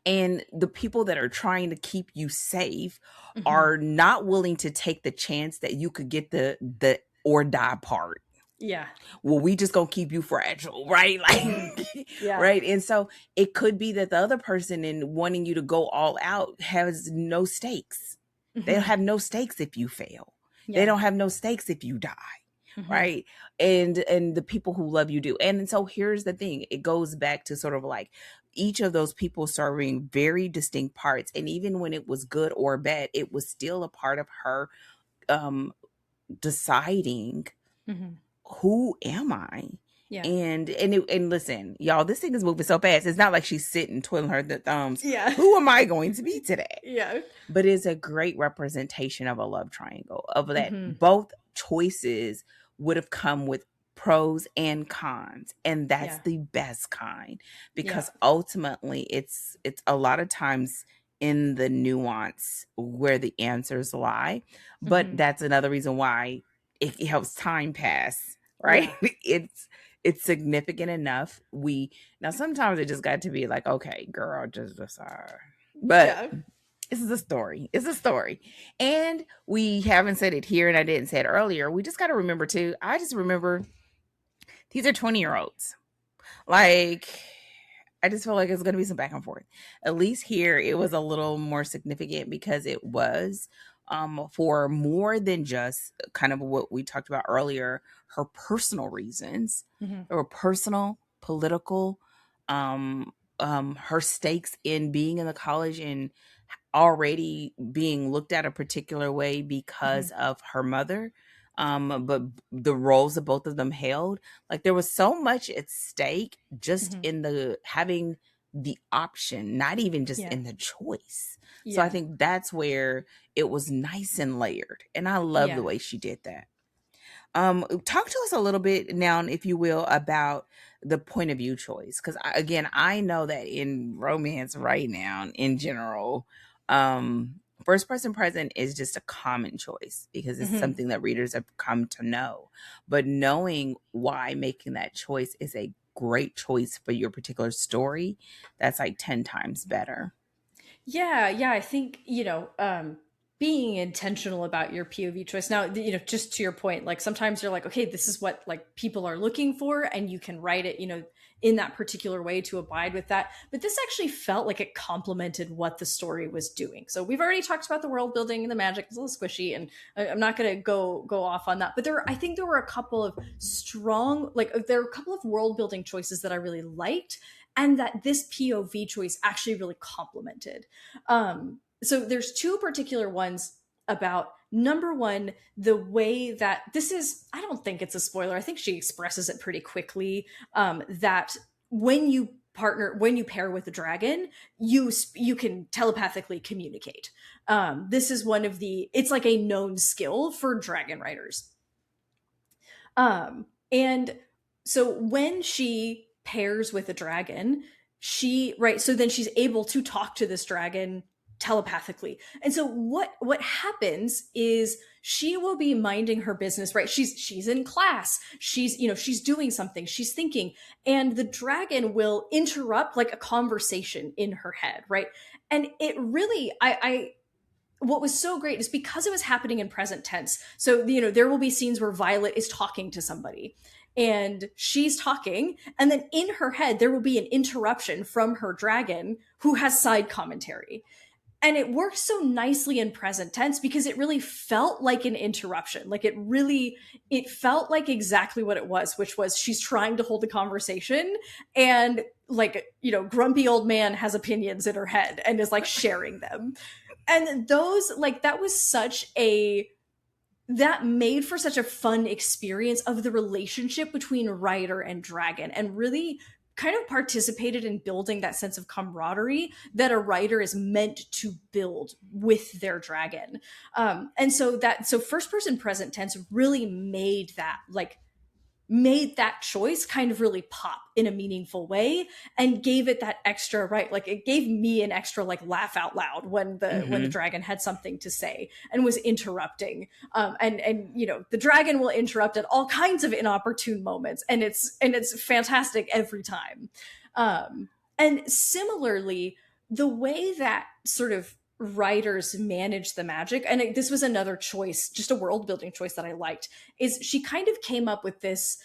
And the people that are trying to keep you safe Mm-hmm. are not willing to take the chance that you could get the or die part. Yeah. Well, we just gonna keep you fragile, right? Mm-hmm. Like, Yeah. right. And so it could be that the other person, in wanting you to go all out, has no stakes. They don't Mm-hmm. have no stakes if you fail. They Yeah. don't have no stakes if you die. Mm-hmm. Right. And the people who love you do. And so here's the thing, it goes back to sort of like each of those people serving very distinct parts. And even when it was good or bad, it was still a part of her um deciding, Mm-hmm. who am I? Yeah. And listen, y'all, this thing is moving so fast. It's not like she's sitting twiddling her thumbs. Yeah. Who am I going to be today? Yeah. But it's a great representation of a love triangle, of that Mm-hmm. both choices would have come with pros and cons, and that's Yeah. the best kind, Yeah. because ultimately it's a lot of times in the nuance where the answers lie. But Mm-hmm. that's another reason why it helps time pass, right? Yeah. It's significant enough. We Now sometimes it just got to be like, okay, girl, just decide. But Yeah. this is a story. It's a story. And we haven't said it here, and I didn't say it earlier. We just got to remember, too. I just remember these are 20-year-olds. Like, I just feel like it's going to be some back and forth. At least here, it was a little more significant because it was for more than just kind of what we talked about earlier, her personal reasons. Mm-hmm. There were personal, political, her stakes in being in the college and already being looked at a particular way Mm-hmm. because of her mother. But the roles that both of them held, like there was so much at stake just Mm-hmm. in the having the option, not even just Yeah. in the choice. So I Yeah. think that's where it was nice and layered. And I love the Yeah. way she did that. Talk to us a little bit now, if you will, about the point of view choice, because again, I know that in romance right now, in general, first person present is just a common choice because it's Mm-hmm. something that readers have come to know. But knowing why making that choice is a great choice for your particular story, that's like 10 times better. Yeah, yeah, I think, being intentional about your POV choice. Now, just to your point, like sometimes you're like, okay, this is what like people are looking for, and you can write it, in that particular way to abide with that. But this actually felt like it complemented what the story was doing. So we've already talked about the world building and the magic. It's a little squishy, and I'm not going to go off on that. But I think there were a couple of there were a couple of world building choices that I really liked, and that this POV choice actually really complemented. So there's two particular ones about, number one, the way that this is, I don't think it's a spoiler. I think she expresses it pretty quickly, that when you pair with a dragon, you can telepathically communicate. This is it's like a known skill for dragon riders. And so when she pairs with a dragon, so then she's able to talk to this dragon telepathically. And so what happens is she will be minding her business, right? She's in class, she's doing something, she's thinking, and the dragon will interrupt like a conversation in her head, right? And it really, I what was so great is because it was happening in present tense. So, you know, there will be scenes where Violet is talking to somebody and she's talking, and then in her head, there will be an interruption from her dragon who has side commentary. And it worked so nicely in present tense because it really felt like an interruption. Like it felt like exactly what it was, which was she's trying to hold a conversation, and like, you know, grumpy old man has opinions in her head and is like sharing them. And those, like, that made for such a fun experience of the relationship between writer and dragon, and really kind of participated in building that sense of camaraderie that a writer is meant to build with their dragon. So first person present tense really made that choice kind of really pop in a meaningful way, and gave it that extra, right, like it gave me an extra like laugh out loud when the dragon had something to say and was interrupting. And you know, the dragon will interrupt at all kinds of inopportune moments, and it's fantastic every time. And similarly, the way that sort of writers manage the magic, and this was another choice, just a world building choice that I liked, is she kind of came up with this.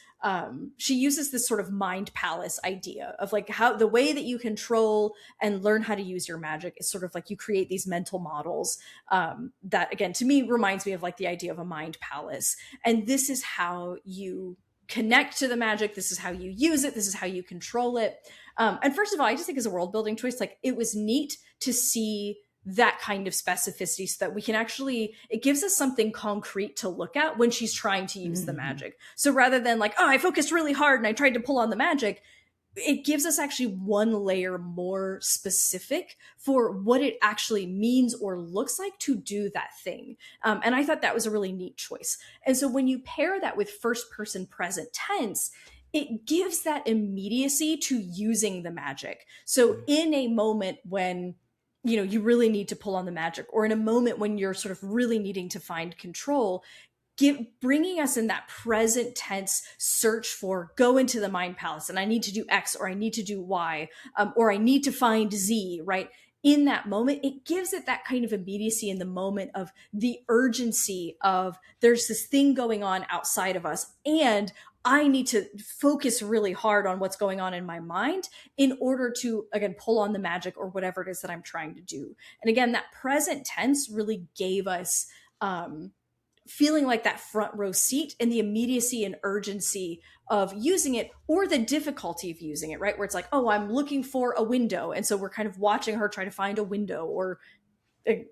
She uses this sort of mind palace idea of like how the way that you control and learn how to use your magic is sort of like you create these mental models, that again to me reminds me of like the idea of a mind palace. And this is how you connect to the magic, this is how you use it, this is how you control it. And first of all, I just think as a world building choice, like it was neat to see that kind of specificity so that we can actually, it gives us something concrete to look at when she's trying to use the magic. So rather than like, oh, I focused really hard and I tried to pull on the magic, it gives us actually one layer more specific for what it actually means or looks like to do that thing. And I thought that was a really neat choice. And so when you pair that with first person present tense, it gives that immediacy to using the magic. So in a moment when, you know, you really need to pull on the magic, or in a moment when you're sort of really needing to find control, bringing us in that present tense search for, go into the mind palace and I need to do X, or I need to do Y, or I need to find Z, right? In that moment, it gives it that kind of immediacy in the moment of the urgency of there's this thing going on outside of us, and I need to focus really hard on what's going on in my mind in order to, again, pull on the magic or whatever it is that I'm trying to do. And again, that present tense really gave us feeling like that front row seat and the immediacy and urgency of using it, or the difficulty of using it, right? Where it's like, oh, I'm looking for a window. And so we're kind of watching her try to find a window, or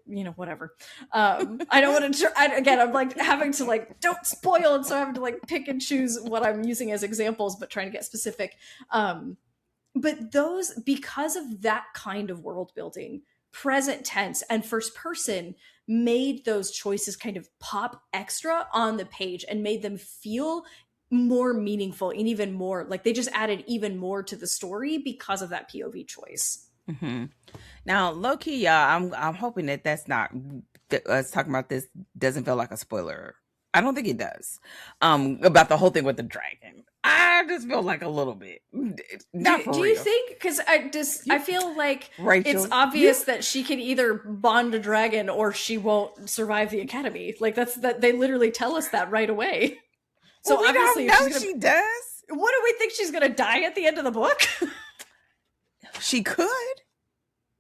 you know, whatever. I don't want to, again, I'm like having to like, don't spoil. And so I'm having to like pick and choose what I'm using as examples, but trying to get specific. But those, because of that kind of world building, present tense and first person made those choices kind of pop extra on the page and made them feel more meaningful and even more like they just added even more to the story because of that POV choice. Mm-hmm. Now, low key, y'all, I'm hoping that that's not us talking about this doesn't feel like a spoiler. I don't think it does. About the whole thing with the dragon, I just feel like a little bit. Not for do real. You think? Because I feel like Rachel, it's obvious that she can either bond a dragon or she won't survive the academy. Like that they literally tell us that right away. So well, obviously, she does. What do we think, she's gonna die at the end of the book? She could.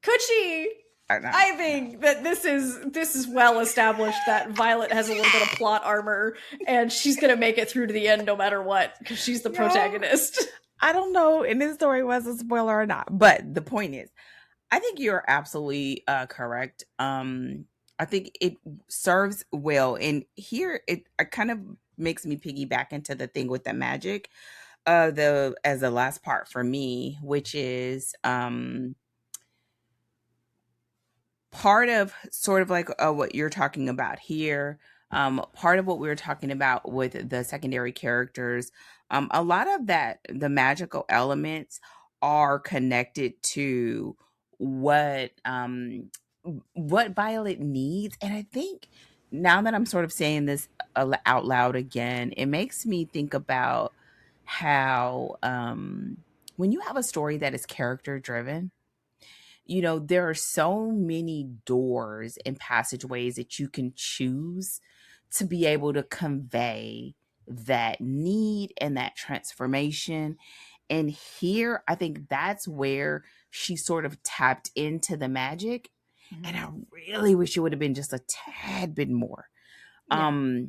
Could she? I think that this is well established that Violet has a little bit of plot armor and she's gonna make it through to the end no matter what, because she's the protagonist. I don't know if this story was a spoiler or not, but the point is, I think you're absolutely correct. I think it serves well, and here it kind of makes me piggyback into the thing with the magic, as the last part for me, which is part of sort of like what you're talking about here. Part of what we were talking about with the secondary characters, a lot of that, the magical elements are connected to what Violet needs. And I think now that I'm sort of saying this out loud again, it makes me think about how when you have a story that is character driven, there are so many doors and passageways that you can choose to be able to convey that need and that transformation. And here, I think that's where she sort of tapped into the magic. And I really wish it would have been just a tad bit more. Yeah.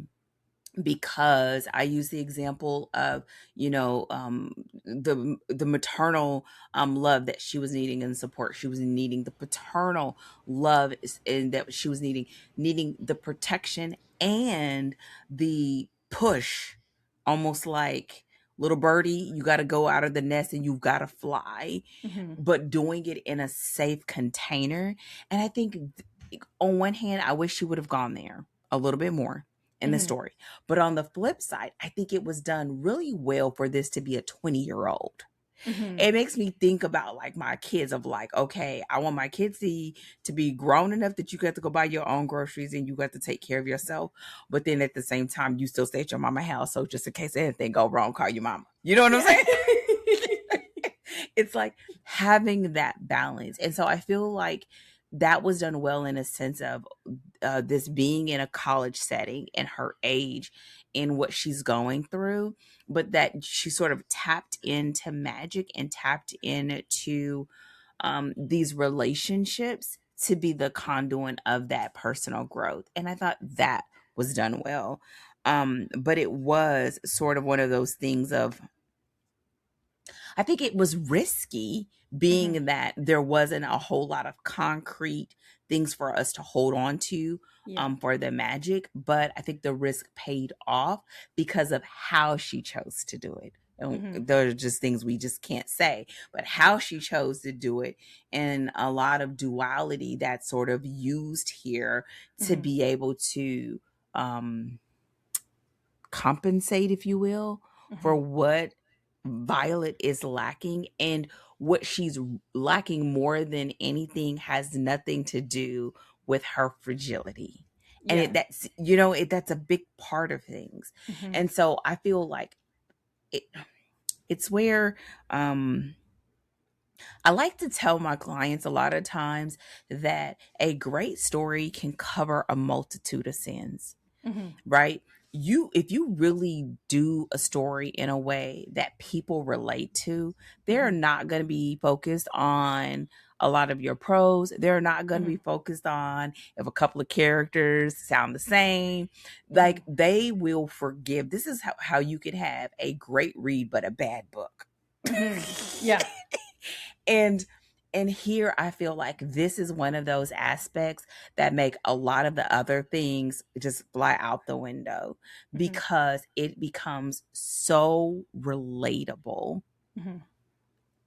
Because I use the example of, the maternal love that she was needing and support. She was needing the paternal love, and that she was needing the protection and the push, almost like little birdie, you got to go out of the nest and you've got to fly, but doing it in a safe container. And I think on one hand, I wish she would have gone there a little bit more in the story. But on the flip side, I think it was done really well for this to be a 20-year-old. It makes me think about like my kids of like, okay, I want my kids to be grown enough that you got to go buy your own groceries and you got to take care of yourself. But then at the same time, you still stay at your mama's house. So just in case anything go wrong, call your mama. You know what I'm saying? It's like having that balance. And so I feel like that was done well in a sense of this being in a college setting and her age and what she's going through, but that she sort of tapped into magic and tapped into these relationships to be the conduit of that personal growth. And I thought that was done well. But it was sort of one of those things of, I think it was risky being that there wasn't a whole lot of concrete things for us to hold on to for the magic. But I think the risk paid off because of how she chose to do it. And those are just things we just can't say, but how she chose to do it, and a lot of duality that's sort of used here to be able to compensate, if you will, for what Violet is lacking. And what she's lacking more than anything has nothing to do with her fragility. And that's a big part of things. And so I feel like it's where I like to tell my clients a lot of times that a great story can cover a multitude of sins, right? If you really do a story in a way that people relate to, they're not going to be focused on a lot of your pros. They're not going to be focused on if a couple of characters sound the same. Like, they will forgive. This is how you could have a great read but a bad book. Yeah. And here I feel like this is one of those aspects that make a lot of the other things just fly out the window, because it becomes so relatable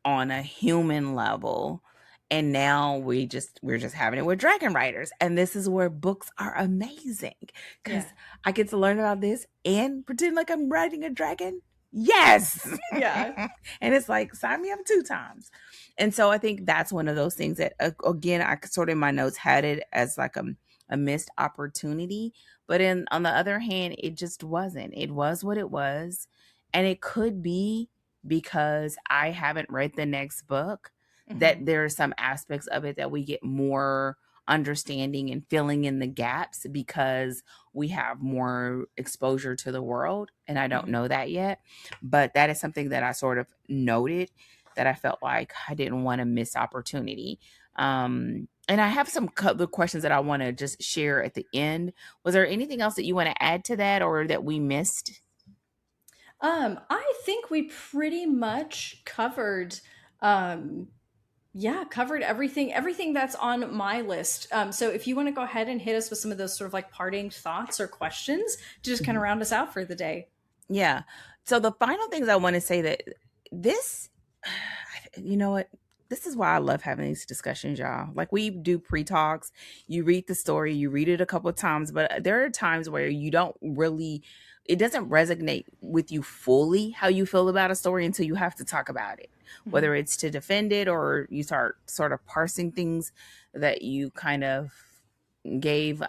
on a human level. And now we're just having it with dragon writers. And this is where books are amazing, because I get to learn about this and pretend like I'm writing a dragon. Yes. Yeah. And it's like, sign me up 2 times. And so I think that's one of those things that, again, I sort of in my notes had it as like a missed opportunity. But on the other hand, it just wasn't. It was what it was. And it could be because I haven't read the next book that there are some aspects of it that we get more understanding and filling in the gaps because we have more exposure to the world. And I don't know that yet, but that is something that I sort of noted, that I felt like I didn't want to miss opportunity. And I have some couple of questions that I want to just share at the end. Was there anything else that you want to add to that or that we missed? I think we pretty much covered covered everything that's on my list. So if you want to go ahead and hit us with some of those sort of like parting thoughts or questions to just kind of round us out for the day. Yeah. So the final things I want to say, that this, you know what? This is why I love having these discussions, y'all. Like, we do pre-talks. You read the story, you read it a couple of times, but there are times where you don't really, it doesn't resonate with you fully how you feel about a story until you have to talk about it, whether it's to defend it or you start sort of parsing things that you kind of gave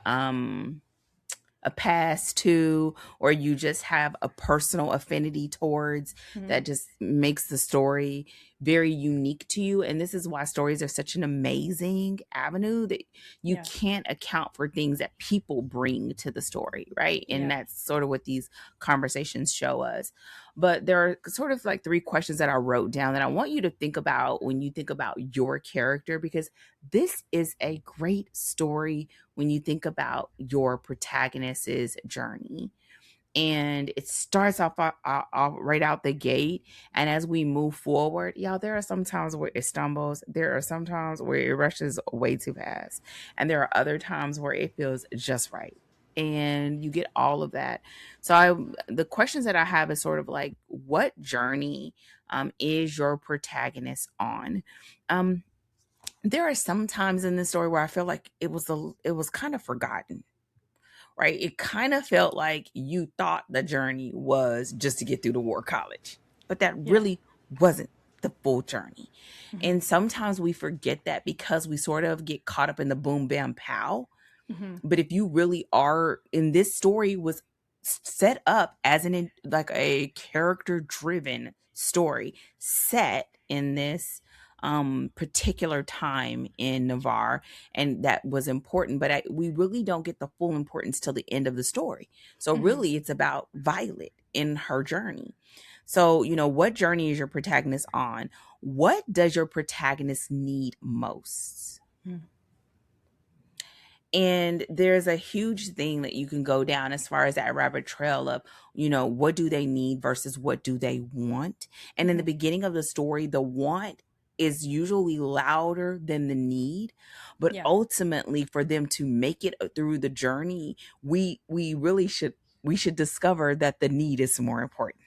a pass to, or you just have a personal affinity towards that just makes the story very unique to you. And this is why stories are such an amazing avenue, that you Yeah. can't account for things that people bring to the story, right? And Yeah. that's sort of what these conversations show us. But there are sort of like three questions that I wrote down that I want you to think about when you think about your character, because this is a great story when you think about your protagonist's journey. And it starts off right out the gate. And as we move forward, y'all, there are some times where it stumbles. There are some times where it rushes way too fast. And there are other times where it feels just right. And you get all of that. So the questions that I have is sort of like, what journey is your protagonist on? Um, there are some times in this story where I feel like it was kind of forgotten, right? It kind of felt like you thought the journey was just to get through the war college, but that Yeah. really wasn't the full journey. Mm-hmm. And sometimes we forget that because we sort of get caught up in the boom, bam, pow. Mm-hmm. But if you really are in this story was set up as like a character driven story set in this particular time in Navarre, and that was important, but we really don't get the full importance till the end of the story. So Mm-hmm. really it's about Violet in her journey. So, what journey is your protagonist on? What does your protagonist need most? Mm-hmm. And there's a huge thing that you can go down as far as that rabbit trail of, what do they need versus what do they want? And in the Mm-hmm. beginning of the story, the want is usually louder than the need, but Yeah. ultimately for them to make it through the journey, we really should discover that the need is more important,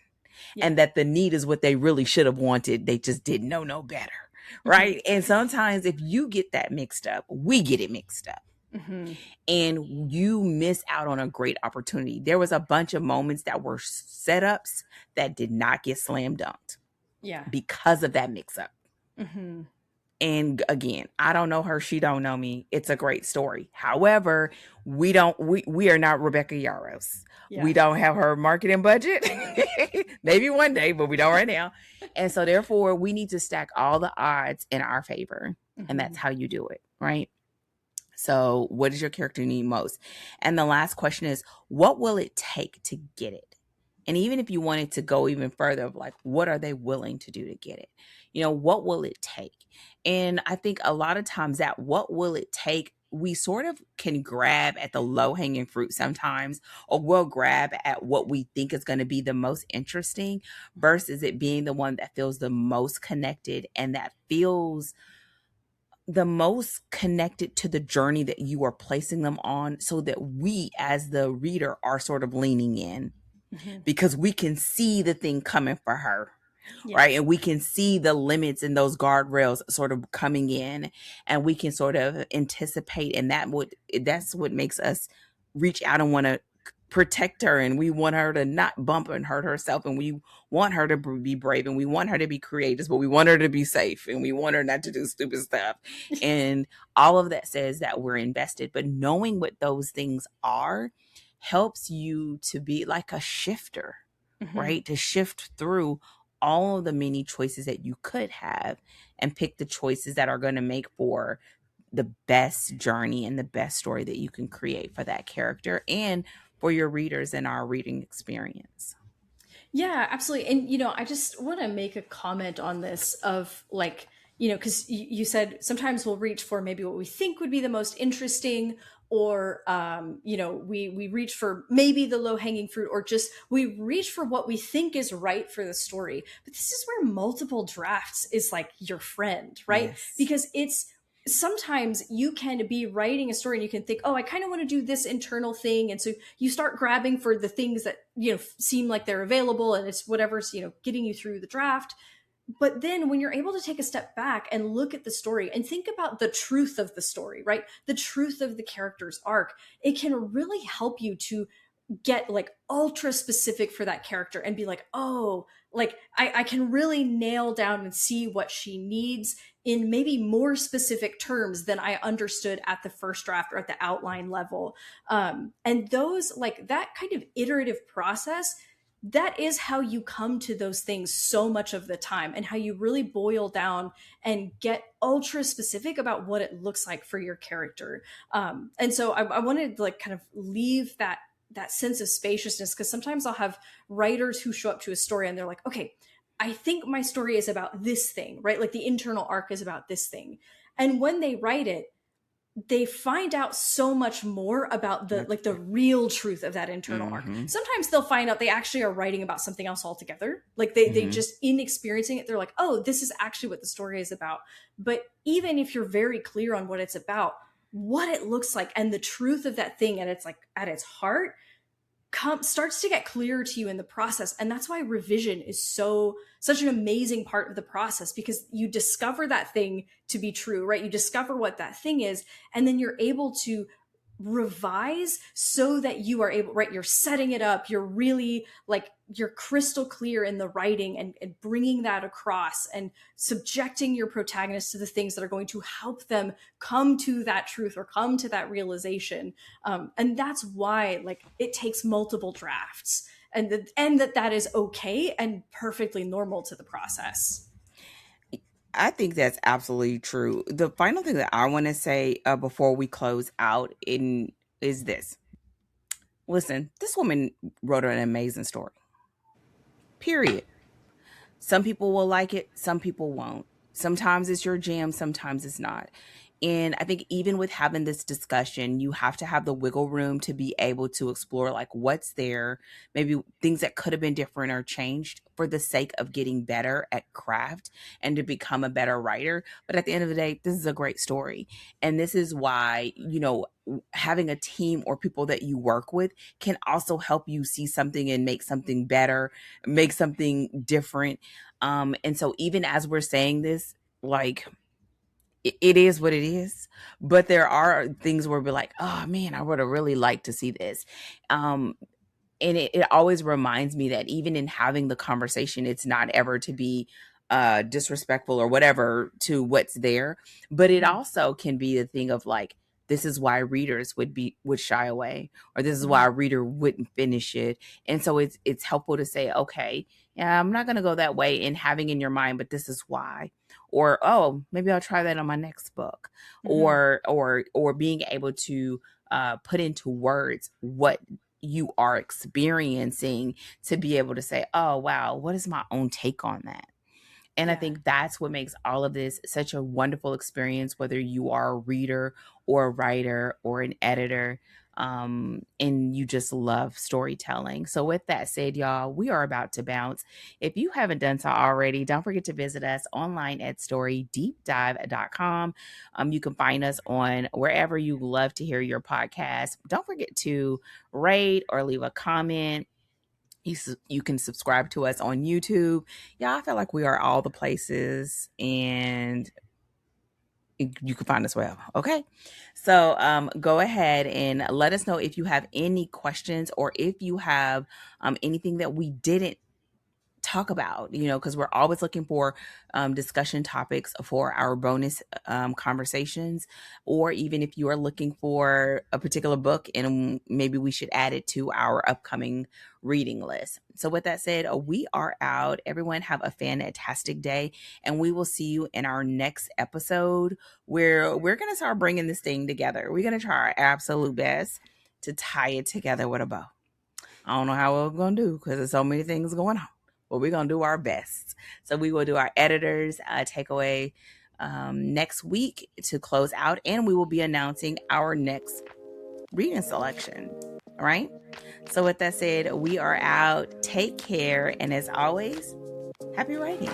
Yeah. and that the need is what they really should have wanted. They just didn't know no better. Mm-hmm. Right. And sometimes if you get that mixed up, we get it mixed up, Mm-hmm. and you miss out on a great opportunity. There was a bunch of moments that were setups that did not get slam dunked Yeah. because of that mix up. Mm-hmm. And again, I don't know her, she don't know me. It's a great story. However, we are not Rebecca Yarros. Yeah. We don't have her marketing budget. Maybe one day, but we don't right now. And so therefore, we need to stack all the odds in our favor. Mm-hmm. And that's how you do it, right? So, what does your character need most? And the last question is, what will it take to get it? And even if you wanted to go even further, of like, what are they willing to do to get it? What will it take? And I think a lot of times that what will it take, we sort of can grab at the low hanging fruit sometimes, or we'll grab at what we think is going to be the most interesting versus it being the one that feels the most connected and that feels the most connected to the journey that you are placing them on, so that we as the reader are sort of leaning in, Mm-hmm. because we can see the thing coming for her. Yeah. Right. And we can see the limits and those guardrails sort of coming in, and we can sort of anticipate. And that's what makes us reach out and want to protect her. And we want her to not bump and hurt herself. And we want her to be brave, and we want her to be courageous, but we want her to be safe, and we want her not to do stupid stuff. And all of that says that we're invested. But knowing what those things are helps you to be like a shifter, Mm-hmm. right? To shift through all of the many choices that you could have and pick the choices that are going to make for the best journey and the best story that you can create for that character and for your readers and our reading experience. Yeah, absolutely. And, I just want to make a comment on this of like, because you said sometimes we'll reach for maybe what we think would be the most interesting, or, we reach for maybe the low hanging fruit, or just we reach for what we think is right for the story. But this is where multiple drafts is like your friend, right? Yes. Because it's, sometimes you can be writing a story and you can think, oh, I kind of want to do this internal thing. And so you start grabbing for the things that, seem like they're available, and it's whatever's, getting you through the draft. But then when you're able to take a step back and look at the story and think about the truth of the story, right? The truth of the character's arc, it can really help you to get like ultra specific for that character and be like, oh, like I can really nail down and see what she needs in maybe more specific terms than I understood at the first draft or at the outline level. And those, like that kind of iterative process that is how you come to those things so much of the time, and how you really boil down and get ultra specific about what it looks like for your character. And so I wanted to like kind of leave that sense of spaciousness, because sometimes I'll have writers who show up to a story and they're like, okay, I think my story is about this thing, right? Like the internal arc is about this thing. And when they write it, they find out so much more about the like the real truth of that internal arc. Sometimes they'll find out they actually are writing about something else altogether. Like they just, in experiencing it, they're like, oh, this is actually what the story is about. But even if you're very clear on what it's about, what it looks like and the truth of that thing, and it's like at its heart, starts to get clearer to you in the process. And that's why revision is such an amazing part of the process, because you discover that thing to be true, right? You discover what that thing is, and then you're able to revise so that you are able, right? You're setting it up. You're really like, you're crystal clear in the writing, and bringing that across, and subjecting your protagonist to the things that are going to help them come to that truth or come to that realization. And that's why like it takes multiple drafts, and that is okay and perfectly normal to the process. I think that's absolutely true. The final thing that I want to say before we close out is this. Listen, this woman wrote an amazing story. Period. Some people will like it, some people won't. Sometimes it's your jam, sometimes it's not. And I think even with having this discussion, you have to have the wiggle room to be able to explore like what's there, maybe things that could have been different or changed for the sake of getting better at craft and to become a better writer. But at the end of the day, this is a great story. And this is why, having a team or people that you work with can also help you see something and make something better, make something different. And so even as we're saying this, like, it is what it is, but there are things where we're like, oh man, I would have really liked to see this. And it always reminds me that even in having the conversation, it's not ever to be disrespectful or whatever to what's there, but it also can be the thing of like, this is why readers would shy away, or this is why a reader wouldn't finish it. And so it's helpful to say, okay, yeah, I'm not going to go that way, and having in your mind, but this is why. Or, oh, maybe I'll try that on my next book. Or being able to put into words what you are experiencing, to be able to say, oh wow, what is my own take on that? And I think that's what makes all of this such a wonderful experience, whether you are a reader or a writer or an editor, and you just love storytelling. So with that said, y'all, we are about to bounce. If you haven't done so already, don't forget to visit us online at storydeepdive.com. You can find us on wherever you love to hear your podcast. Don't forget to rate or leave a comment. You can subscribe to us on YouTube. Yeah, I feel like we are all the places, and you can find us well. Okay. So go ahead and let us know if you have any questions, or if you have anything that we didn't talk about, because we're always looking for discussion topics for our bonus conversations, or even if you are looking for a particular book and maybe we should add it to our upcoming reading list. So with that said, we are out. Everyone have a fantastic day, and we will see you in our next episode, where we're going to start bringing this thing together. We're going to try our absolute best to tie it together with a bow. I don't know how we're going to do, because there's so many things going on. But we're going to do our best. So we will do our editor's takeaway next week to close out, and we will be announcing our next reading selection. All right. So with that said, we are out. Take care. And as always, happy writing.